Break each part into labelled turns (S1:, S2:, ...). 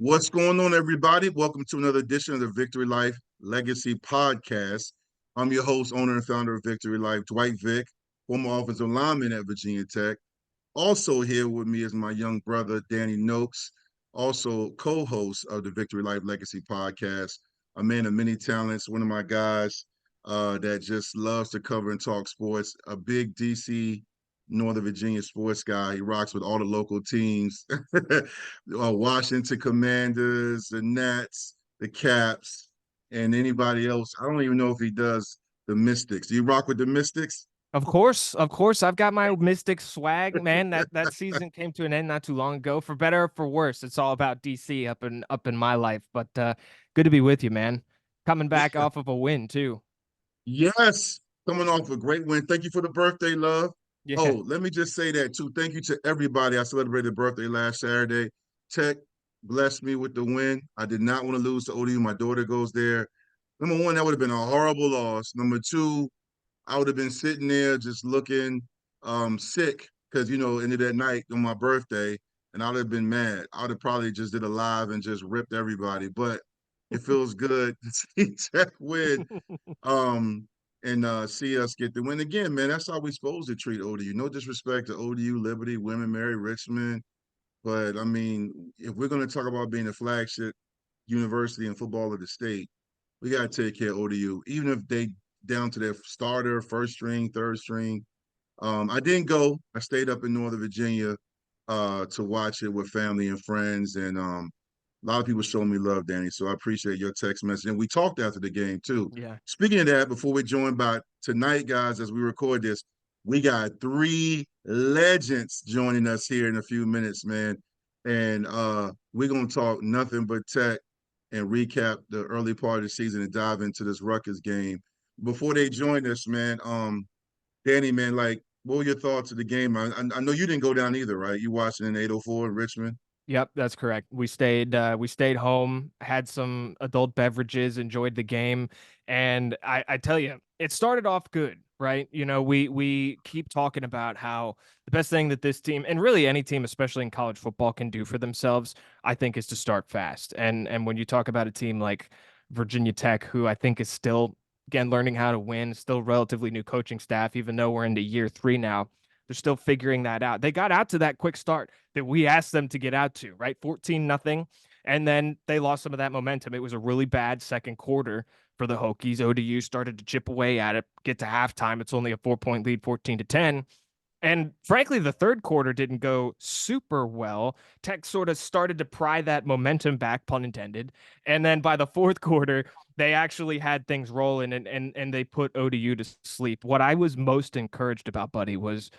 S1: What's going on, everybody? Welcome to another edition of the Vicktory Life Legacy Podcast. I'm your host, owner, and founder of Vicktory Life, Dwight Vick, former offensive lineman at Virginia Tech. Also here with me is my young brother, Danny Nokes, also co-host of the Vicktory Life Legacy Podcast, a man of many talents, one of my guys that just loves to cover and talk sports, a big DC Northern Virginia sports guy. He rocks with all the local teams, Washington Commanders, the Nets, the Caps, and anybody else. I don't even know if he does the Mystics. Do you rock with the Mystics?
S2: Of course, I've got my Mystic swag, man. That season came to an end not too long ago. For better or for worse, it's all about DC up in my life. But good to be with you, man. Coming back
S1: Yeah.
S2: off of a win too.
S1: Yes, coming off a great win. Thank you for the birthday, love.
S2: Yeah.
S1: Oh, let me just say that too. Thank you to everybody. I celebrated birthday last Saturday. Tech blessed me with the win. I did not want to lose to ODU. My daughter goes there. Number one, that would have been a horrible loss. Number two, I would have been sitting there just looking sick because ended that night on my birthday, and I would have been mad. I would have probably just did a live and just ripped everybody. But it feels good to see Tech win um, and see us get the win again, man. That's how we supposed to treat ODU. No disrespect to ODU, Liberty, Women, Mary, Richmond, but I mean, if we're going to talk about being a flagship university and football of the state, we got to take care of ODU, even if they down to their starter, first string, third string. I didn't go. I stayed up in Northern Virginia to watch it with family and friends, and a lot of people showing me love, Danny. So I appreciate your text message. And we talked after the game too.
S2: Yeah.
S1: Speaking of that, before we're joined by tonight, guys, as we record this, we got three legends joining us here in a few minutes, man. And we're gonna talk nothing but tech and recap the early part of the season and dive into this Rutgers game. Before they join us, man, Danny, man, like, what were your thoughts of the game? I know you didn't go down either, right? You watched it in 804 in Richmond.
S2: Yep, that's correct. We stayed home, had some adult beverages, enjoyed the game, and I tell you, it started off good, right? We keep talking about how the best thing that this team and really any team, especially in college football, can do for themselves, I think, is to start fast. And when you talk about a team like Virginia Tech, who I think is still again learning how to win, still relatively new coaching staff, even though we're into year 3 now. They're still figuring that out. They got out to that quick start that we asked them to get out to, right? 14-0. And then they lost some of that momentum. It was a really bad second quarter for the Hokies. ODU started to chip away at it, get to halftime. It's only a 4-point lead, 14-10. And frankly, the third quarter didn't go super well. Tech sort of started to pry that momentum back, pun intended. And then by the fourth quarter, they actually had things rolling and they put ODU to sleep. What I was most encouraged about, Buddy, was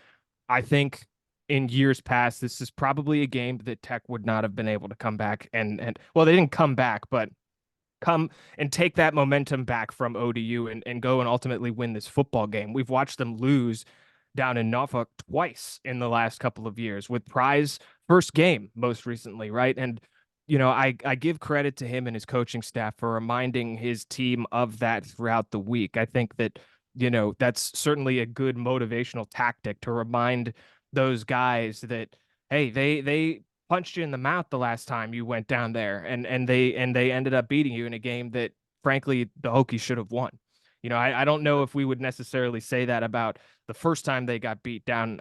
S2: I think in years past, this is probably a game that Tech would not have been able to come back and well, they didn't come back, but come and take that momentum back from ODU and go and ultimately win this football game. We've watched them lose down in Norfolk twice in the last couple of years with Prize first game most recently, right? And I give credit to him and his coaching staff for reminding his team of that throughout the week. I think that that's certainly a good motivational tactic to remind those guys that hey, they punched you in the mouth the last time you went down there and they ended up beating you in a game that frankly the Hokies should have won. I don't know if we would necessarily say that about the first time they got beat down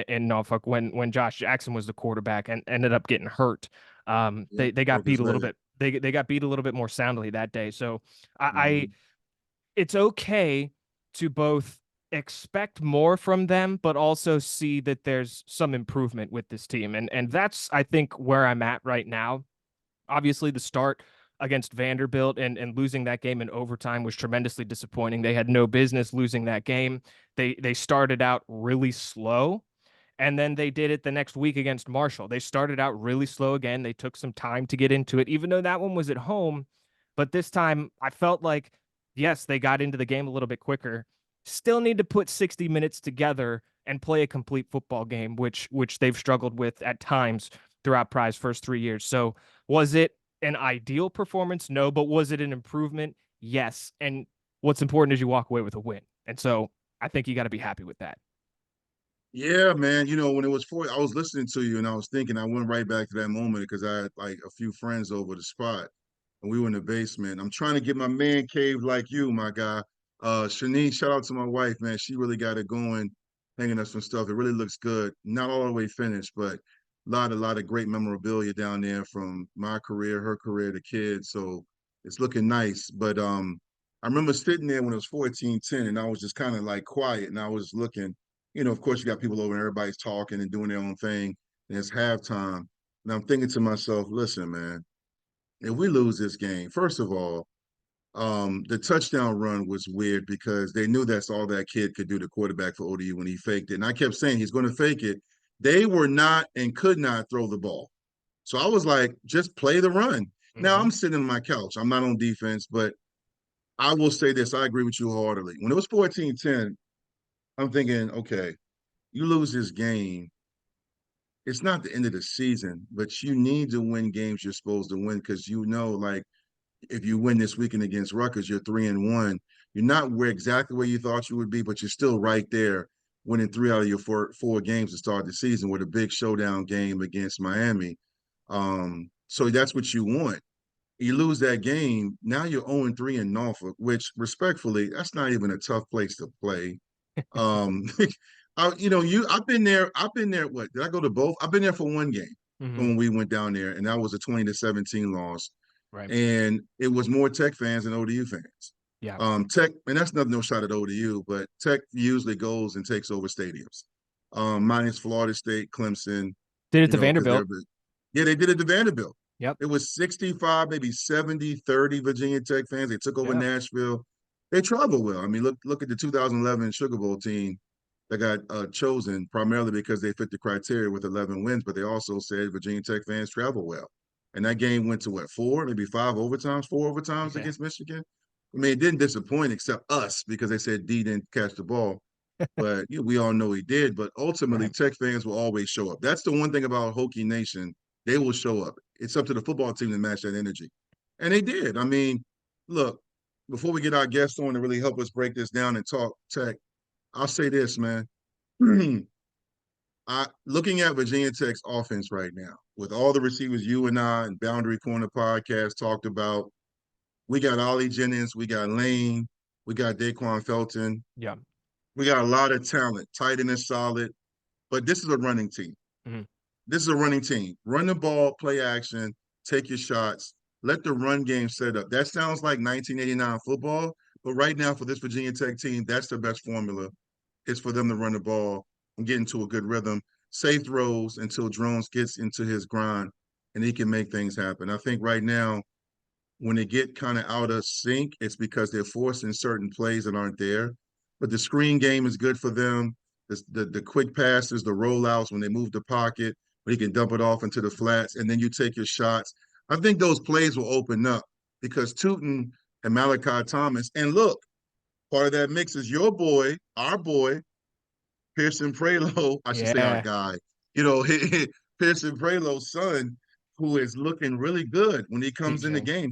S2: in Norfolk when Josh Jackson was the quarterback and ended up getting hurt.
S1: Yeah,
S2: They got
S1: broke
S2: beat
S1: his
S2: a little
S1: leg.
S2: bit. They got beat a little bit more soundly that day. So I
S1: Mhm.
S2: it's okay to both expect more from them, but also see that there's some improvement with this team. And that's, I think, where I'm at right now. Obviously, the start against Vanderbilt and losing that game in overtime was tremendously disappointing. They had no business losing that game. They started out really slow, and then they did it the next week against Marshall. They started out really slow again. They took some time to get into it, even though that one was at home. But this time, I felt like, yes, they got into the game a little bit quicker. Still need to put 60 minutes together and play a complete football game, which they've struggled with at times throughout Prize's first 3 years. So was it an ideal performance? No, but was it an improvement? Yes. And what's important is you walk away with a win. And so I think you got to be happy with that.
S1: Yeah, man. When it was I was listening to you and I was thinking, I went right back to that moment because I had like a few friends over the spot and we were in the basement. I'm trying to get my man cave like you, my guy. Shanice, shout out to my wife, man. She really got it going, hanging us some stuff. It really looks good. Not all the way finished, but a lot of great memorabilia down there from my career, her career, the kids. So it's looking nice. But I remember sitting there when it was 14-10 and I was just kind of like quiet and I was looking. Of course, you got people over and everybody's talking and doing their own thing, and it's halftime. And I'm thinking to myself, listen, man, if we lose this game, first of all, the touchdown run was weird because they knew that's all that kid could do, the quarterback for ODU, when he faked it. And I kept saying he's going to fake it. They were not and could not throw the ball. So I was like, just play the run. Now
S2: Mm-hmm.
S1: I'm sitting on my couch. I'm not on defense, but I will say this. I agree with you wholeheartedly. When it was 14-10, I'm thinking, okay, you lose this game, it's not the end of the season, but you need to win games you're supposed to win because like if you win this weekend against Rutgers, you're 3-1. You're not exactly where you thought you would be, but you're still right there, winning 3 out of your four games to start the season with a big showdown game against Miami. So that's what you want. You lose that game, now you're 0-3 in Norfolk, which respectfully, that's not even a tough place to play. Um, I've been there. I've been there. What did I go to both? I've been there for one game
S2: Mm-hmm.
S1: when we went down there, and that was a 20-17 loss.
S2: Right.
S1: And it was more Tech fans than ODU fans.
S2: Yeah.
S1: Tech, and that's nothing, no shot at ODU, but Tech usually goes and takes over stadiums. Minus Florida State, Clemson,
S2: Did it to
S1: because
S2: Vanderbilt.
S1: yeah, they did it to Vanderbilt.
S2: Yep.
S1: It was 65, maybe 70-30 Virginia Tech fans. They took over
S2: Yeah.
S1: Nashville. They travel well. I mean, look at the 2011 Sugar Bowl team that got chosen primarily because they fit the criteria with 11 wins, but they also said Virginia Tech fans travel well. And that game went to what, maybe four overtimes
S2: Yeah.
S1: against Michigan. I mean, it didn't disappoint except us because they said D didn't catch the ball. But we all know he did. But ultimately,
S2: Right.
S1: Tech fans will always show up. That's the one thing about Hokie Nation. They will show up. It's up to the football team to match that energy. And they did. I mean, look, before we get our guests on to really help us break this down and talk Tech, I'll say this, man. Looking at Virginia Tech's offense right now, with all the receivers you and I and Boundary Corner podcast talked about, we got Ollie Jennings, we got Lane, we got Daquan Felton,
S2: Yeah.
S1: we got a lot of talent. Tight end is solid, but this is a running team.
S2: Mm-hmm.
S1: This is a running team. Run the ball, play action, take your shots, let the run game set up. That sounds like 1989 football, but right now for this Virginia Tech team, that's the best formula. Is for them to run the ball and get into a good rhythm, safe throws until Drones gets into his grind and he can make things happen. I think right now, when they get kind of out of sync, it's because they're forcing certain plays that aren't there. But the screen game is good for them. The quick passes, the rollouts when they move the pocket, when he can dump it off into the flats, and then you take your shots. I think those plays will open up because Tootin and Malachi Thomas, and look, part of that mix is your boy, our boy, Pearson Prelo, I should say our
S2: Yeah.
S1: guy, Pearson Prelo's son, who is looking really good when he comes in the
S2: PJ.
S1: game.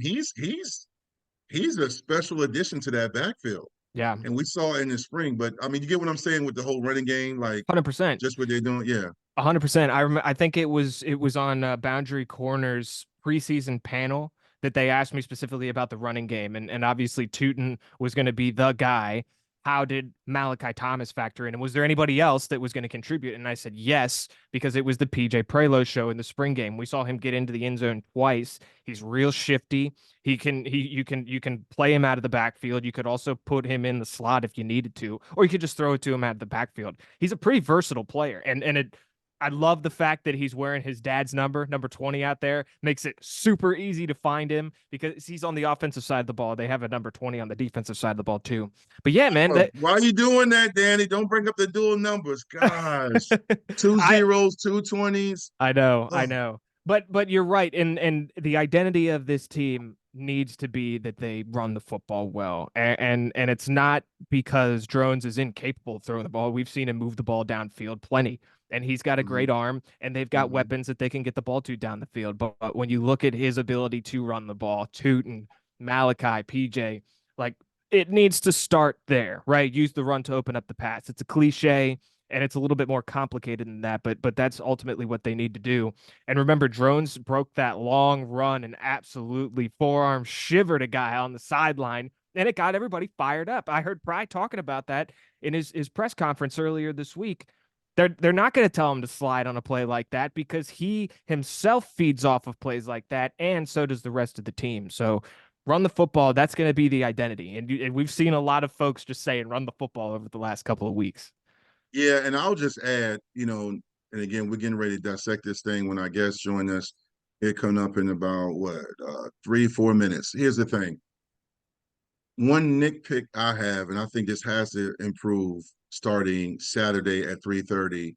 S1: He's a special addition to that backfield.
S2: Yeah.
S1: And we saw it in the spring. But I mean, you get what I'm saying with the whole running game, like
S2: 100%.
S1: just what they're doing. Yeah.
S2: 100%. I think it was on Boundary Corners preseason panel that they asked me specifically about the running game, and obviously Tootin was going to be the guy. How did Malachi Thomas factor in, and was there anybody else that was going to contribute? And I said yes, because it was the PJ Prelo show in the spring game. We saw him get into the end zone twice. He's real shifty. You can play him out of the backfield. You could also put him in the slot if you needed to, or you could just throw it to him out of the backfield. He's a pretty versatile player, and it I love the fact that he's wearing his dad's number 20 out there. Makes it super easy to find him because he's on the offensive side of the ball. They have a number 20 on the defensive side of the ball too. But yeah, man,
S1: Why are you doing that, Danny? Don't bring up the dual numbers. Gosh. Two
S2: I
S1: zeros, two 20s.
S2: I know, I
S1: Oh,
S2: know. But you're right, and the identity of this team needs to be that they run the football well, and it's not because Drones is incapable of throwing the ball. We've seen him move the ball downfield plenty, and he's got a
S1: mm-hmm,
S2: great arm, and they've got
S1: mm-hmm.
S2: weapons that they can get the ball to down the field. But when you look at his ability to run the ball, Tootin, Malachi, PJ, like it needs to start there, right? Use the run to open up the pass. It's a cliche. and it's a little bit more complicated than that, but that's ultimately what they need to do. And remember, Drones broke that long run and absolutely forearm shivered a guy on the sideline, and it got everybody fired up. I heard Pry talking about that in his press conference earlier this week. They're not going to tell him to slide on a play like that because he himself feeds off of plays like that, and so does the rest of the team. So run the football. That's going to be the identity, and we've seen a lot of folks just saying run the football over the last couple of weeks.
S1: Yeah, and I'll just add, and again, we're getting ready to dissect this thing when our guests join us. It coming up in about 3-4 minutes. Here's the thing. One nitpick I have, and I think this has to improve starting Saturday at 3:30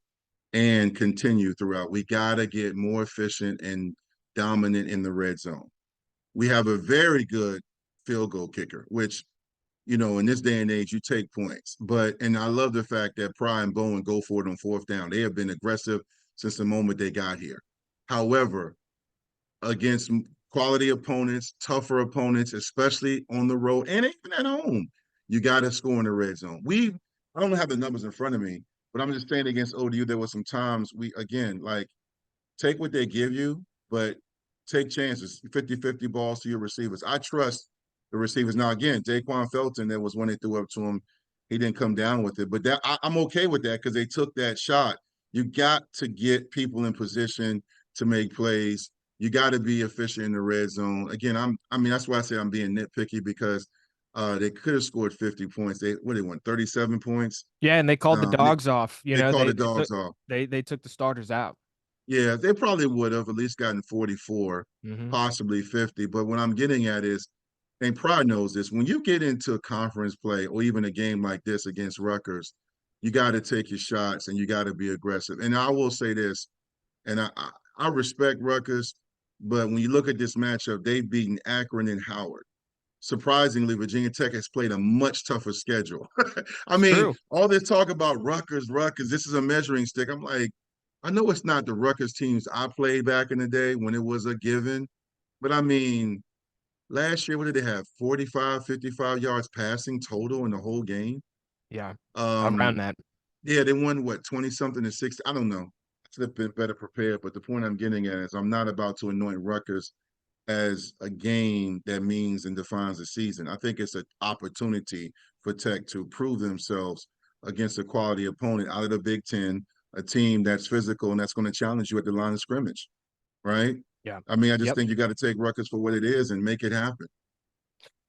S1: and continue throughout. We got to get more efficient and dominant in the red zone. We have a very good field goal kicker, which, in this day and age, you take points. And I love the fact that Pry and Bowen go for it on fourth down. They have been aggressive since the moment they got here. However, against quality opponents, tougher opponents, especially on the road and even at home, you got to score in the red zone. I don't have the numbers in front of me, but I'm just saying against ODU, there were some times take what they give you, but take chances, 50-50 balls to your receivers. I trust the receivers. Now, again, Daquan Felton, there was one they threw up to him. He didn't come down with it, but I'm okay with that because they took that shot. You got to get people in position to make plays. You got to be efficient in the red zone. Again, that's why I say I'm being nitpicky because they could have scored 50 points. They won 37 points.
S2: Yeah, and they called the dogs off.
S1: They called the dogs off.
S2: They took the starters out.
S1: Yeah, they probably would have at least gotten 44, possibly 50. But what I'm getting at is, and Pride knows this, when you get into a conference play or even a game like this against Rutgers, you got to take your shots and you got to be aggressive. And I will say this, and I respect Rutgers, but when you look at this matchup, they've beaten Akron and Howard. Surprisingly, Virginia Tech has played a much tougher schedule.
S2: True.
S1: All this talk about Rutgers, this is a measuring stick. I'm like, I know it's not the Rutgers teams I played back in the day when it was a given, but last year, what did they have? 45, 55 yards passing total in the whole game?
S2: Yeah, around
S1: Um,
S2: that.
S1: yeah, they won, 20-something to 60? I don't know. I should have been better prepared, but the point I'm getting at is I'm not about to anoint Rutgers as a game that means and defines the season. I think it's an opportunity for Tech to prove themselves against a quality opponent out of the Big Ten, a team that's physical and that's going to challenge you at the line of scrimmage, right?
S2: Yeah.
S1: I just think you got to take Rutgers for what it is and make it happen.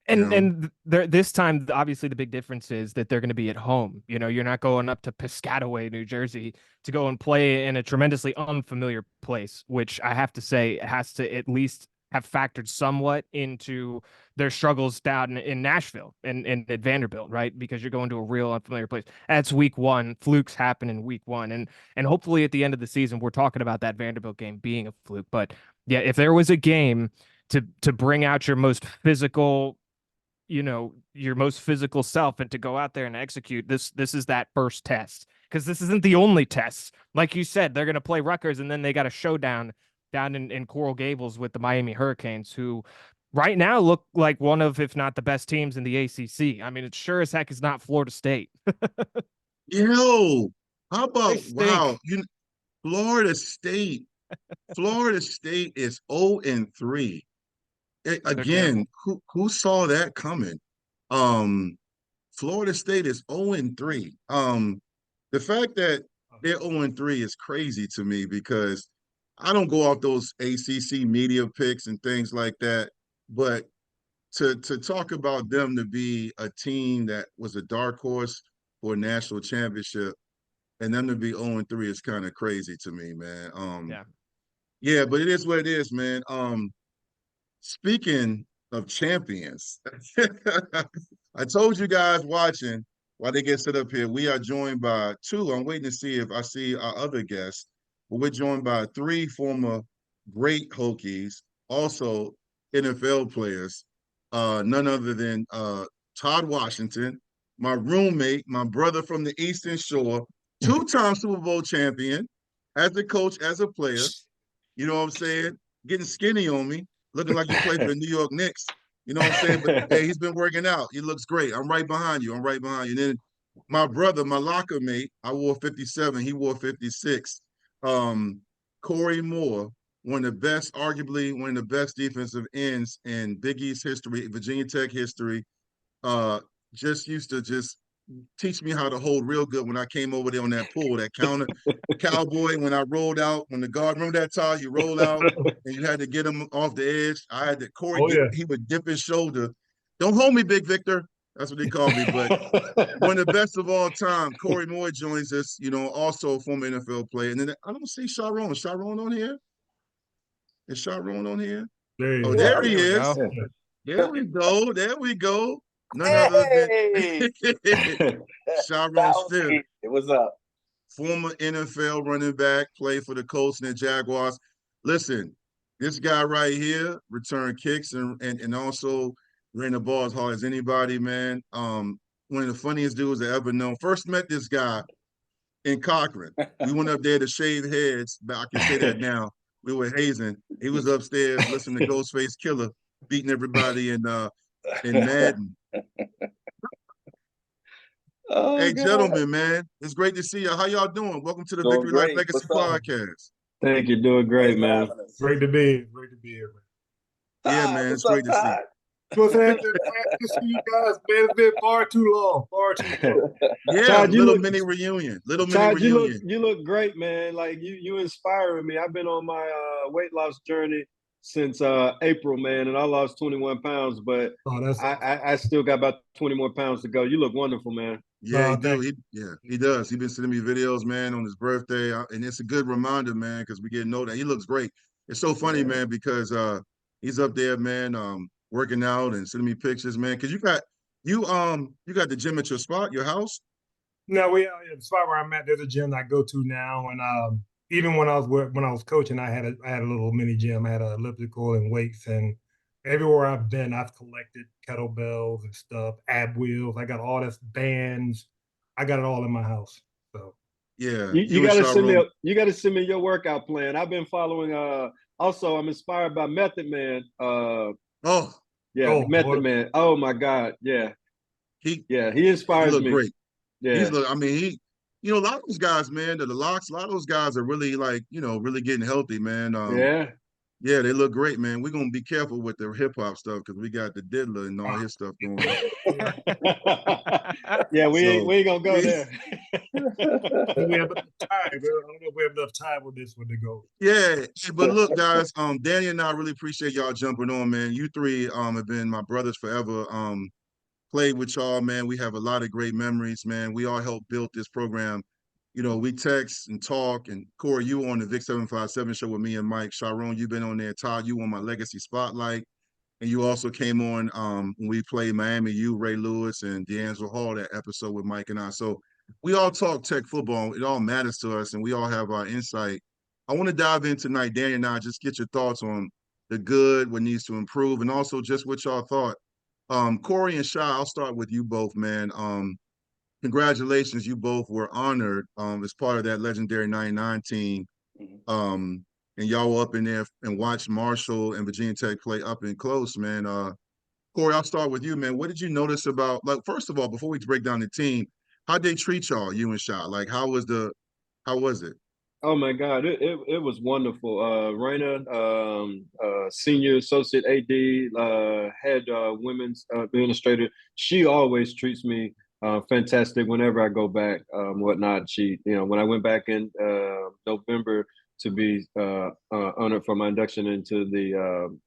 S2: And this time, obviously, the big difference is that they're going to be at home. You're not going up to Piscataway, New Jersey, to go and play in a tremendously unfamiliar place, which I have to say has to at least have factored somewhat into their struggles down in Nashville and at Vanderbilt, right? Because you're going to a real unfamiliar place. That's week one. Flukes happen in week one. And hopefully at the end of the season, we're talking about that Vanderbilt game being a fluke. But yeah, if there was a game to bring out your most physical self and to go out there and execute, this is that first test, because this isn't the only test. Like you said, they're going to play Rutgers and then they got a showdown down in Coral Gables with the Miami Hurricanes, who right now look like one of, if not the best teams in the ACC. It sure as heck is not Florida State.
S1: How about, wow, Florida State is 0-3. Again, who saw that coming? Florida State is 0-3. The fact that they're 0-3 is crazy to me because I don't go off those ACC media picks and things like that. But to talk about them to be a team that was a dark horse for a national championship and them to be 0-3 is kind of crazy to me, man. Yeah, but it is what it is, man. Speaking of champions, I told you guys watching while they get set up here, we are joined by two. I'm waiting to see if I see our other guests, but we're joined by three former great Hokies, also NFL players, none other than Todd Washington, my roommate, my brother from the Eastern Shore, two-time Super Bowl champion, as a coach, as a player. You know what I'm saying? Getting skinny on me, looking like you played for the New York Knicks. You know what I'm saying? But hey, he's been working out. He looks great. I'm right behind you. And then my brother, my locker mate, I wore 57. He wore 56. Corey Moore, arguably one of the best defensive ends in Big East history, Virginia Tech history. Just used to just teach me how to hold real good when I came over there on that pool, that counter cowboy. When I rolled out, when the guard, remember that, Todd? You roll out and you had to get him off the edge. I had to, he would dip his shoulder. Don't hold me, Big Victor. That's what they call me. But one of the best of all time, Corey Moore joins us, also a former NFL player. And then I don't see Shyrone. Is Shyrone on here? Is Shyrone on here? There he is. There we go. There we go. None other than Shyrone Stith.
S3: What's up?
S1: Former NFL running back, played for the Colts and the Jaguars. Listen, this guy right here returned kicks and also ran the ball as hard as anybody, man. One of the funniest dudes I ever known. First met this guy in Cochran. We went up there to shave heads, but I can say that now. We were hazing. He was upstairs listening to Ghostface Killer beating everybody in Madden.
S3: Oh,
S1: hey,
S3: God.
S1: Gentlemen, man, it's great to see you. How y'all doing? Welcome to the Vicktory Life Legacy Podcast.
S4: Thank you. Doing great, man.
S5: Great to be here, man.
S1: Yeah, man, it's great to see you.
S5: Glad to see you guys, man. It's been far too long.
S1: Yeah, Todd, mini reunion.
S4: Todd, you look great, man. Like you inspiring me. I've been on my weight loss journey since April, man, and I lost 21 pounds, but I still got about 20 more pounds to go. You look wonderful, man.
S1: Yeah, he does. He's been sending me videos, man, on his birthday, and it's a good reminder, man, because we get to know that he looks great. It's so funny, man, because he's up there, man, working out and sending me pictures, man. Because you got the gym at your spot, your house.
S5: No, the spot where I'm at, there's a gym I go to now, and even when I was coaching, I had a little mini gym. I had an elliptical and weights, and everywhere I've been, I've collected kettlebells and stuff, ab wheels. I got all this bands. I got it all in my house. So
S1: yeah,
S4: you got to send me your workout plan. I've been following. Also, I'm inspired by Method Man. Method Man. Oh my God, yeah. He inspires me.
S1: Great.
S4: Yeah,
S1: a lot of those guys, man, the locks, a lot of those guys are really really getting healthy, man. Yeah, they look great, man. We're gonna be careful with the hip hop stuff because we got the diddler and all his stuff going on.
S4: Yeah, we ain't gonna go there.
S5: We have enough time. I don't know if we have enough time with this one to go.
S1: Yeah, but look, guys, Danny and I really appreciate y'all jumping on, man. You three have been my brothers forever. Played with y'all, man. We have a lot of great memories, man. We all helped build this program. We text and talk, and Corey, you were on the Vic 757 show with me and Mike. Shyrone, you've been on there. Todd, you on my Legacy Spotlight. And you also came on when we played Miami U, Ray Lewis, and D'Angelo Hall, that episode with Mike and I. So we all talk tech football. It all matters to us, and we all have our insight. I want to dive in tonight, Danny and I, just get your thoughts on the good, what needs to improve, and also just what y'all thought. Corey and Shy, I'll start with you both, man. Congratulations, you both were honored as part of that legendary 99 team. And y'all were up in there and watched Marshall and Virginia Tech play up and close, man. Corey, I'll start with you, man. What did you notice about, first of all, before we break down the team, how'd they treat y'all, you and Shy? How was it?
S4: Oh my God, it was wonderful. Raina, senior associate AD, head women's administrator, she always treats me fantastic whenever I go back, whatnot. She, when I went back in November to be honored for my induction into the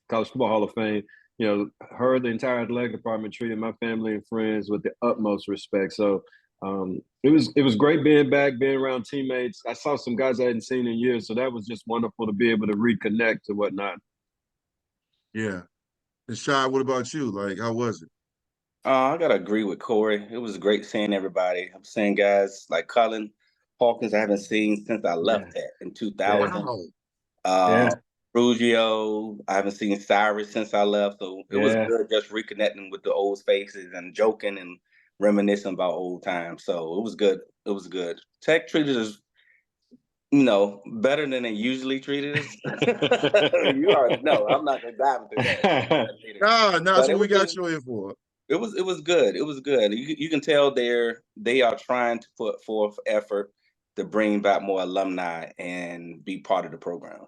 S4: College Football Hall of Fame, her, the entire athletic department treated my family and friends with the utmost respect. So it was great being back, being around teammates. I saw some guys I hadn't seen in years, so that was just wonderful to be able to reconnect and whatnot.
S1: Yeah. And Shy, what about you? How was it?
S3: I gotta agree with Corey. It was great seeing everybody. I'm seeing guys like Colin Hawkins I haven't seen since I left that in 2000.
S1: Wow.
S3: Rugio, I haven't seen Cyrus since I left. So it was good just reconnecting with the old faces and joking and reminiscing about old times. So it was good. It was good. Tech treated us, better than they usually treated us. You already know. I'm not gonna dive into that.
S1: Nah, that's what we got you in for.
S3: It was good. It was good. You can tell they are trying to put forth effort to bring back more alumni and be part of the program.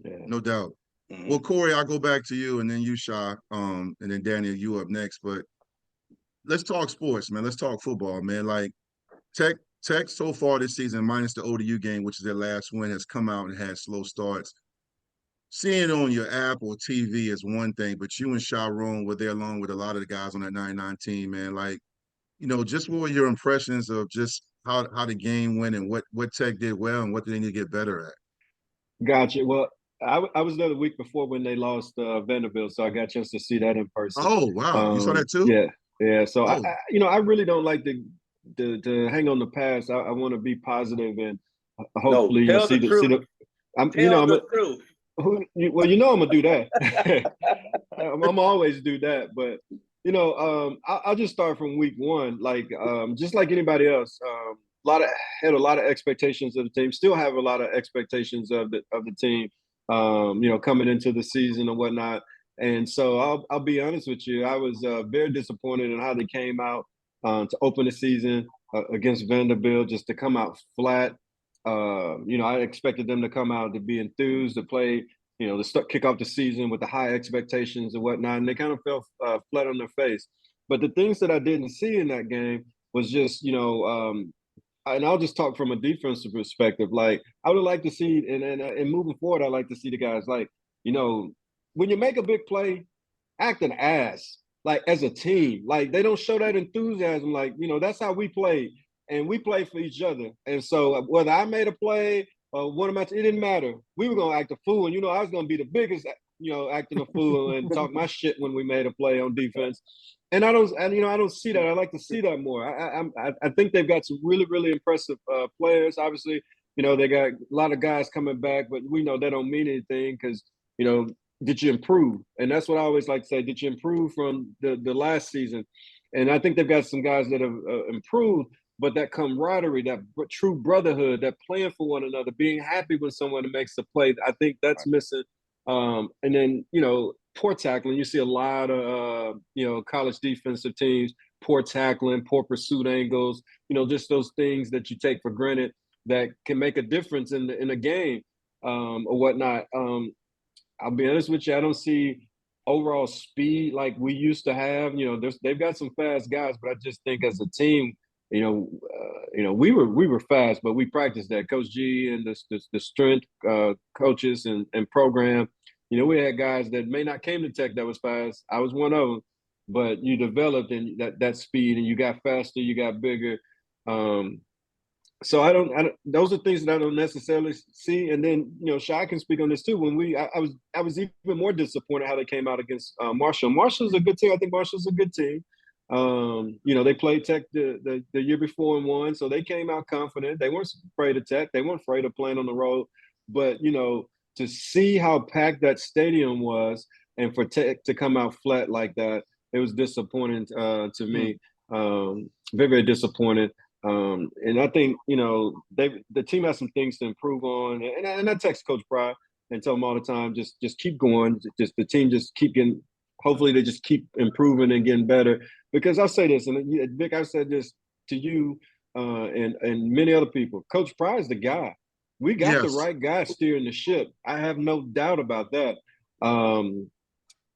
S1: Yeah. No doubt. Mm-hmm. Well, Corey, I'll go back to you, and then you, Shy, and then Danny, you up next. But let's talk sports, man. Let's talk football, man. Like Tech so far this season, minus the ODU game, which is their last win, has come out and had slow starts. Seeing it on your app or TV is one thing, but you and Shyrone were there along with a lot of the guys on that 99 team, man. Like, just what were your impressions of just how the game went and what Tech did well and what they need to get better at?
S4: Gotcha. Well, I was there the week before when they lost Vanderbilt, so I got a chance to see that in person.
S1: Oh, wow. You saw that too?
S4: Yeah. So, I really don't like to hang on the past. I want to be positive and hopefully see the truth. I'm the truth. Well, I'm gonna do that. I'm always do that, but I'll just start from week one. Like just like anybody else, had a lot of expectations of the team. Still have a lot of expectations of the team. Coming into the season and whatnot. And so I'll be honest with you, I was very disappointed in how they came out to open the season against Vanderbilt, just to come out flat. I expected them to come out to be enthused, to play, to kick off the season with the high expectations and whatnot, and they kind of fell flat on their face. But the things that I didn't see in that game was just, and I'll just talk from a defensive perspective. Like, I would like to see, and moving forward, I like to see the guys, like, when you make a big play, act an ass, like, as a team. Like, they don't show that enthusiasm. Like, that's how we play. And we play for each other. And so whether I made a play or one of my, it didn't matter. We were going to act a fool. And, I was going to be the biggest, acting a fool and talk my shit when we made a play on defense. And I don't see that. I like to see that more. I think they've got some really, really impressive players. Obviously, they got a lot of guys coming back, but we know that don't mean anything because, did you improve? And that's what I always like to say. Did you improve from the last season? And I think they've got some guys that have improved. But that camaraderie, that true brotherhood, that playing for one another, being happy when someone makes a play, I think that's missing. And then, poor tackling. You see a lot of, college defensive teams, poor tackling, poor pursuit angles, just those things that you take for granted that can make a difference in a game or whatnot. I'll be honest with you, I don't see overall speed like we used to have. They've got some fast guys, but I just think as a team, we were fast, but we practiced that. Coach G and the strength coaches and program, we had guys that may not came to Tech that was fast. I was one of them, but you developed in that speed and you got faster, you got bigger. So I don't. Those are things that I don't necessarily see. And then Shy can speak on this too. When I was even more disappointed how they came out against Marshall. Marshall's a good team. I think Marshall's a good team. They played Tech the year before and won, so they came out confident. They weren't afraid of Tech. They weren't afraid of playing on the road. But to see how packed that stadium was, and for Tech to come out flat like that, it was disappointing to me. Very, very disappointed. And I think the team has some things to improve on. And I text Coach Pryor and tell him all the time, just keep going. Just the team just keep getting. Hopefully they just keep improving and getting better. Because I'll say this, and Vic, I've said this to you and many other people. Coach Pryor is the guy. We got the right guy steering the ship. I have no doubt about that.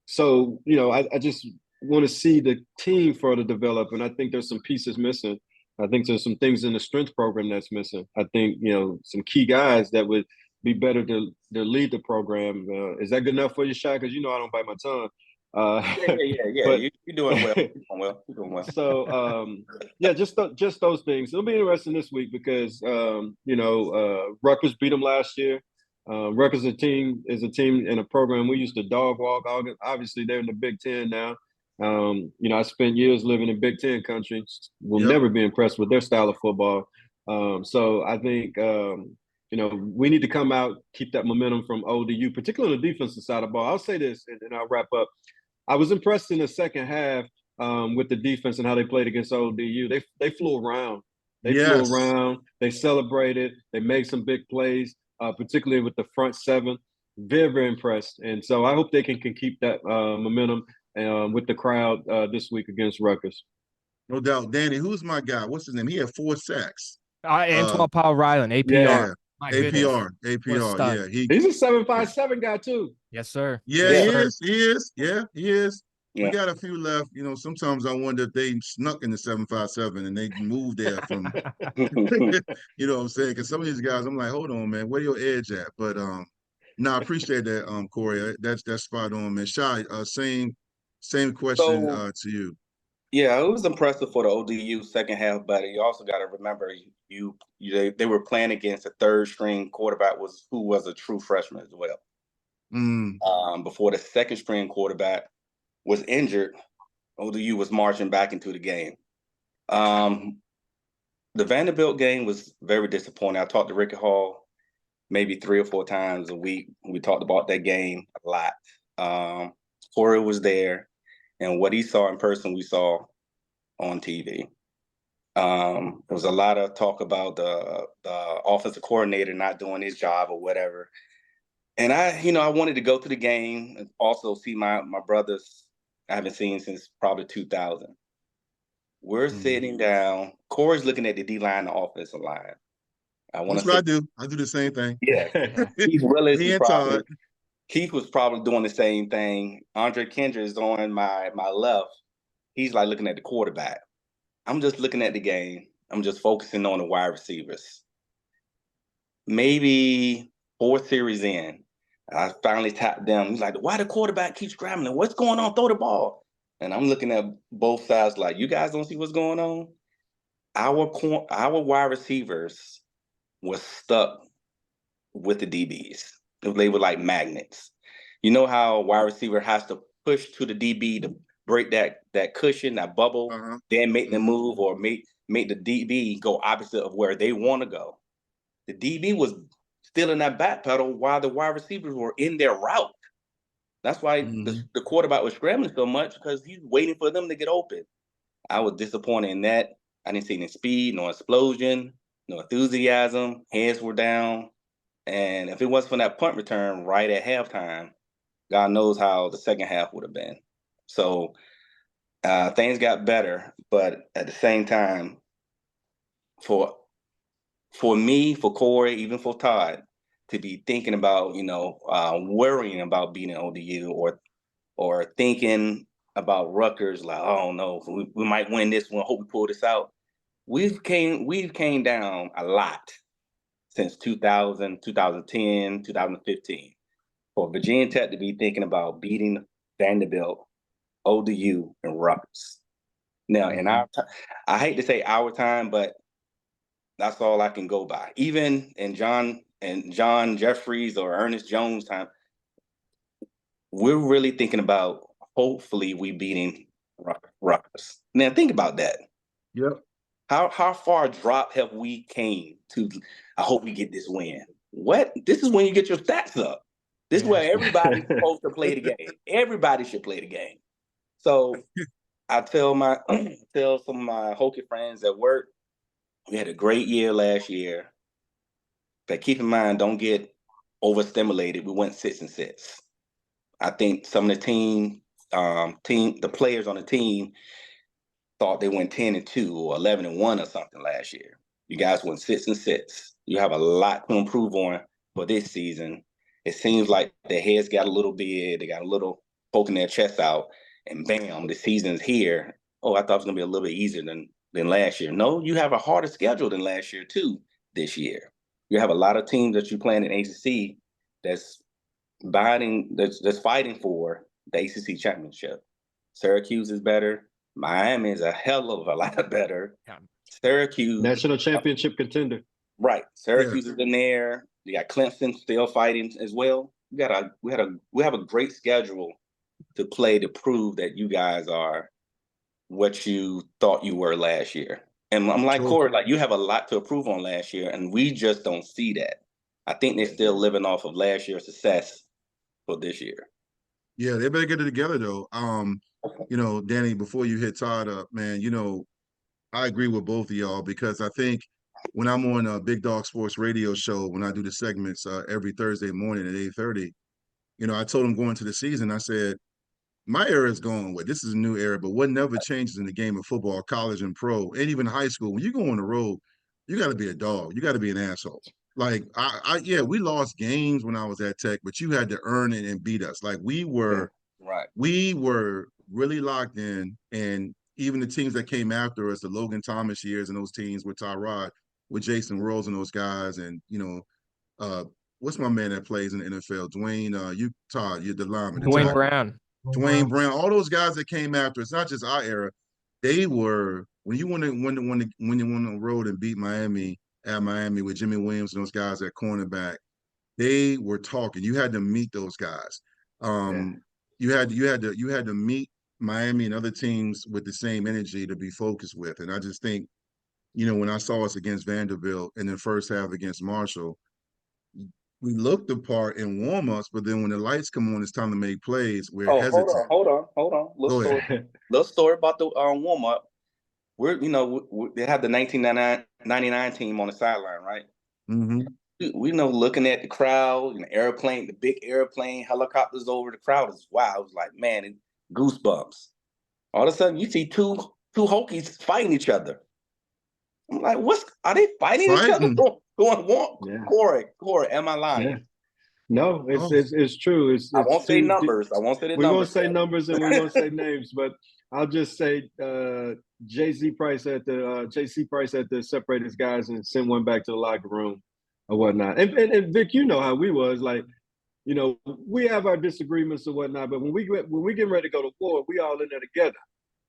S4: So, I just want to see the team further develop, and I think there's some pieces missing. I think there's some things in the strength program that's missing. I think, some key guys that would be better to lead the program. Is that good enough for you, Shy? Because I don't bite my tongue.
S3: Yeah. But, you're doing well. You're doing well.
S4: So, just those things. It'll be interesting this week because, Rutgers beat them last year. Rutgers is a team and a program we used to dog walk. Obviously, they're in the Big Ten now. I spent years living in Big Ten country. Will never be impressed with their style of football. So I think, we need to come out, keep that momentum from ODU, particularly on the defensive side of the ball. I'll say this, and I'll wrap up. I was impressed in the second half with the defense and how they played against ODU. They flew around. Flew around. They celebrated. They made some big plays, particularly with the front seven. Very, very impressed. And so I hope they can keep that momentum with the crowd this week against Rutgers.
S1: No doubt. Danny, who's my guy? What's his name? He had 4 sacks.
S2: Antoine Powell Ryland, APR.
S1: Yeah.
S2: My goodness.
S1: APR. Yeah.
S4: He's a 757 guy too.
S2: Yes, sir.
S1: Yeah,
S2: yes,
S1: he is. Yeah, he is.
S3: Yeah.
S1: We got a few left. You know, sometimes I wonder if they snuck in the 757 and they moved there from, you know what I'm saying? Because some of these guys, I'm like, hold on, man, where your edge at? But no, I appreciate that, Corey. That's spot on, man. Shy, same question to you.
S3: Yeah, it was impressive for the ODU second half, but you also got to remember they were playing against a third string quarterback who was a true freshman as well. Before the second string quarterback was injured, ODU was marching back into the game. The Vanderbilt game was very disappointing. I talked to Ricky Hall maybe 3 or 4 times a week. We talked about that game a lot. Corey was there, and what he saw in person, we saw on TV. There was a lot of talk about the offensive coordinator not doing his job or whatever. And I wanted to go to the game and also see my brothers I haven't seen since probably 2000. We're sitting down. Corey's looking at the D-line, the offensive line.
S1: That's what I do. I do the same thing.
S3: Yeah. Keith Willis
S1: Me and Todd.
S3: Keith was probably doing the same thing. Andre Kendra is on my left. He's like looking at the quarterback. I'm just looking at the game. I'm just focusing on the wide receivers. Maybe 4th series in, I finally tapped them. He's like, why the quarterback keeps scrambling? What's going on? Throw the ball. And I'm looking at both sides like, you guys don't see what's going on? Our wide receivers were stuck with the DBs. They were like magnets. You know how a wide receiver has to push to the DB to break that cushion, that bubble, then make them move or make the DB go opposite of where they want to go. The DB was still in that back pedal while the wide receivers were in their route. That's why the quarterback was scrambling so much, because he's waiting for them to get open. I was disappointed in that. I didn't see any speed, no explosion, no enthusiasm. Heads were down. And if it wasn't for that punt return right at halftime, God knows how the second half would have been. So things got better, but at the same time, for me, for Corey, even for Todd, to be thinking about, worrying about beating ODU or thinking about Rutgers, like, oh no, we might win this one, hope we pull this out. We've came down a lot since 2000, 2010, 2015. For Virginia Tech to be thinking about beating Vanderbilt, ODU, and Rutgers. Now, in I hate to say our time, but that's all I can go by. Even in John Jeffries or Ernest Jones' time, we're really thinking about hopefully we beating Rutgers. Now, think about that.
S1: Yep.
S3: How far drop have we came to? I hope we get this win. What? This is when you get your stats up. This is where everybody's supposed to play the game. Everybody should play the game. So I tell some of my Hokie friends at work, we had a great year last year. But keep in mind, don't get overstimulated. We went 6-6. I think some of the the players on the team thought they went 10-2 or 11-1 or something last year. You guys went 6-6. You have a lot to improve on for this season. It seems like their heads got a little big. They got a little poking their chest out, and bam, the season's here. Oh, I thought it was gonna be a little bit easier than last year. No, you have a harder schedule than last year too. This year, you have a lot of teams that you playing in ACC that's fighting for the ACC championship. Syracuse is better. Miami is a hell of a lot better. Yeah. Syracuse,
S4: national championship contender.
S3: Right. Syracuse is in there. You got Clemson still fighting as well. We have a great schedule to play to prove that you guys are what you thought you were last year. And I'm like, Corey, like, you have a lot to improve on last year, and we just don't see that. I think they're still living off of last year's success for this year.
S1: Yeah, they better get it together though. Danny, before you hit Todd up, man, I agree with both of y'all, because I think when I'm on a Big Dog Sports radio show, when I do the segments every Thursday morning at 8:30, I told them going into the season, I said, my era is going with. This is a new era, but what never changes in the game of football, college and pro, and even high school, when you go on the road, you got to be a dog. You got to be an asshole. Like yeah, we lost games when I was at Tech, but you had to earn it and beat us. Like we were really locked in, and even the teams that came after us, the Logan Thomas years and those teams with Tyrod, with Jason Rose and those guys, and what's my man that plays in the NFL? Dwayne, Todd, you're the lineman.
S2: Dwayne Brown.
S1: Dwayne Brown, all those guys that came after us, not just our era, they were when you went on the road and beat Miami at Miami with Jimmy Williams and those guys at cornerback, they were talking. You had to meet those guys. You had to meet Miami and other teams with the same energy to be focused with. And I just think, when I saw us against Vanderbilt in the first half against Marshall, we looked the part in warm-ups, but then when the lights come on, it's time to make plays. We're hesitant.
S3: Hold on. Little story about the warm-up. They have the 1999 team on the sideline, right?
S1: Mm-hmm.
S3: We looking at the crowd, airplane, the big airplane, helicopters over the crowd is wow. It was like, man, goosebumps. All of a sudden, you see two Hokies fighting each other. I'm like, are they fighting each other? Corey, am I lying? Yeah.
S4: No, it's true.
S3: I won't say numbers. I won't say the numbers.
S4: We won't say numbers and we won't say names, but I'll just say JC Price had to separate his guys and send one back to the locker room or whatnot. And Vic, how we was like, we have our disagreements or whatnot, but when we get ready to go to war, we all in there together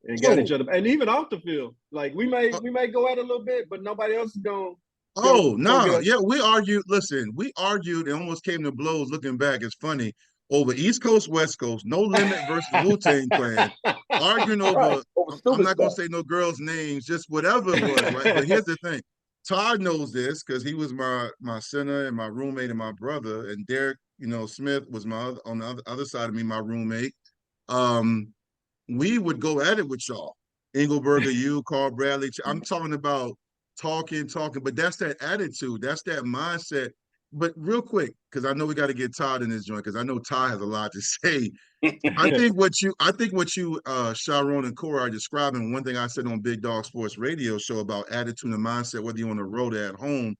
S4: and got each other. And even off the field, like we may go at it a little bit, but nobody else is going.
S1: Yeah, we argued. Listen, we argued and almost came to blows. Looking back, it's funny over East Coast, West Coast, No Limit versus Wu-Tang Clan, arguing over. I'm not gonna say no girls' names, just whatever it was, right? But here's the thing: Todd knows this because he was my center and my roommate and my brother, and Derek, Smith was on the other side of me, my roommate. We would go at it with y'all, Engelberger, you, Carl Bradley. I'm talking about. Talking, but that's that attitude. That's that mindset. But real quick, because I know we got to get Todd in this joint, because I know Todd has a lot to say. I think what you, Shyrone and Corey are describing, one thing I said on Big Dog Sports Radio show about attitude and mindset, whether you're on the road or at home,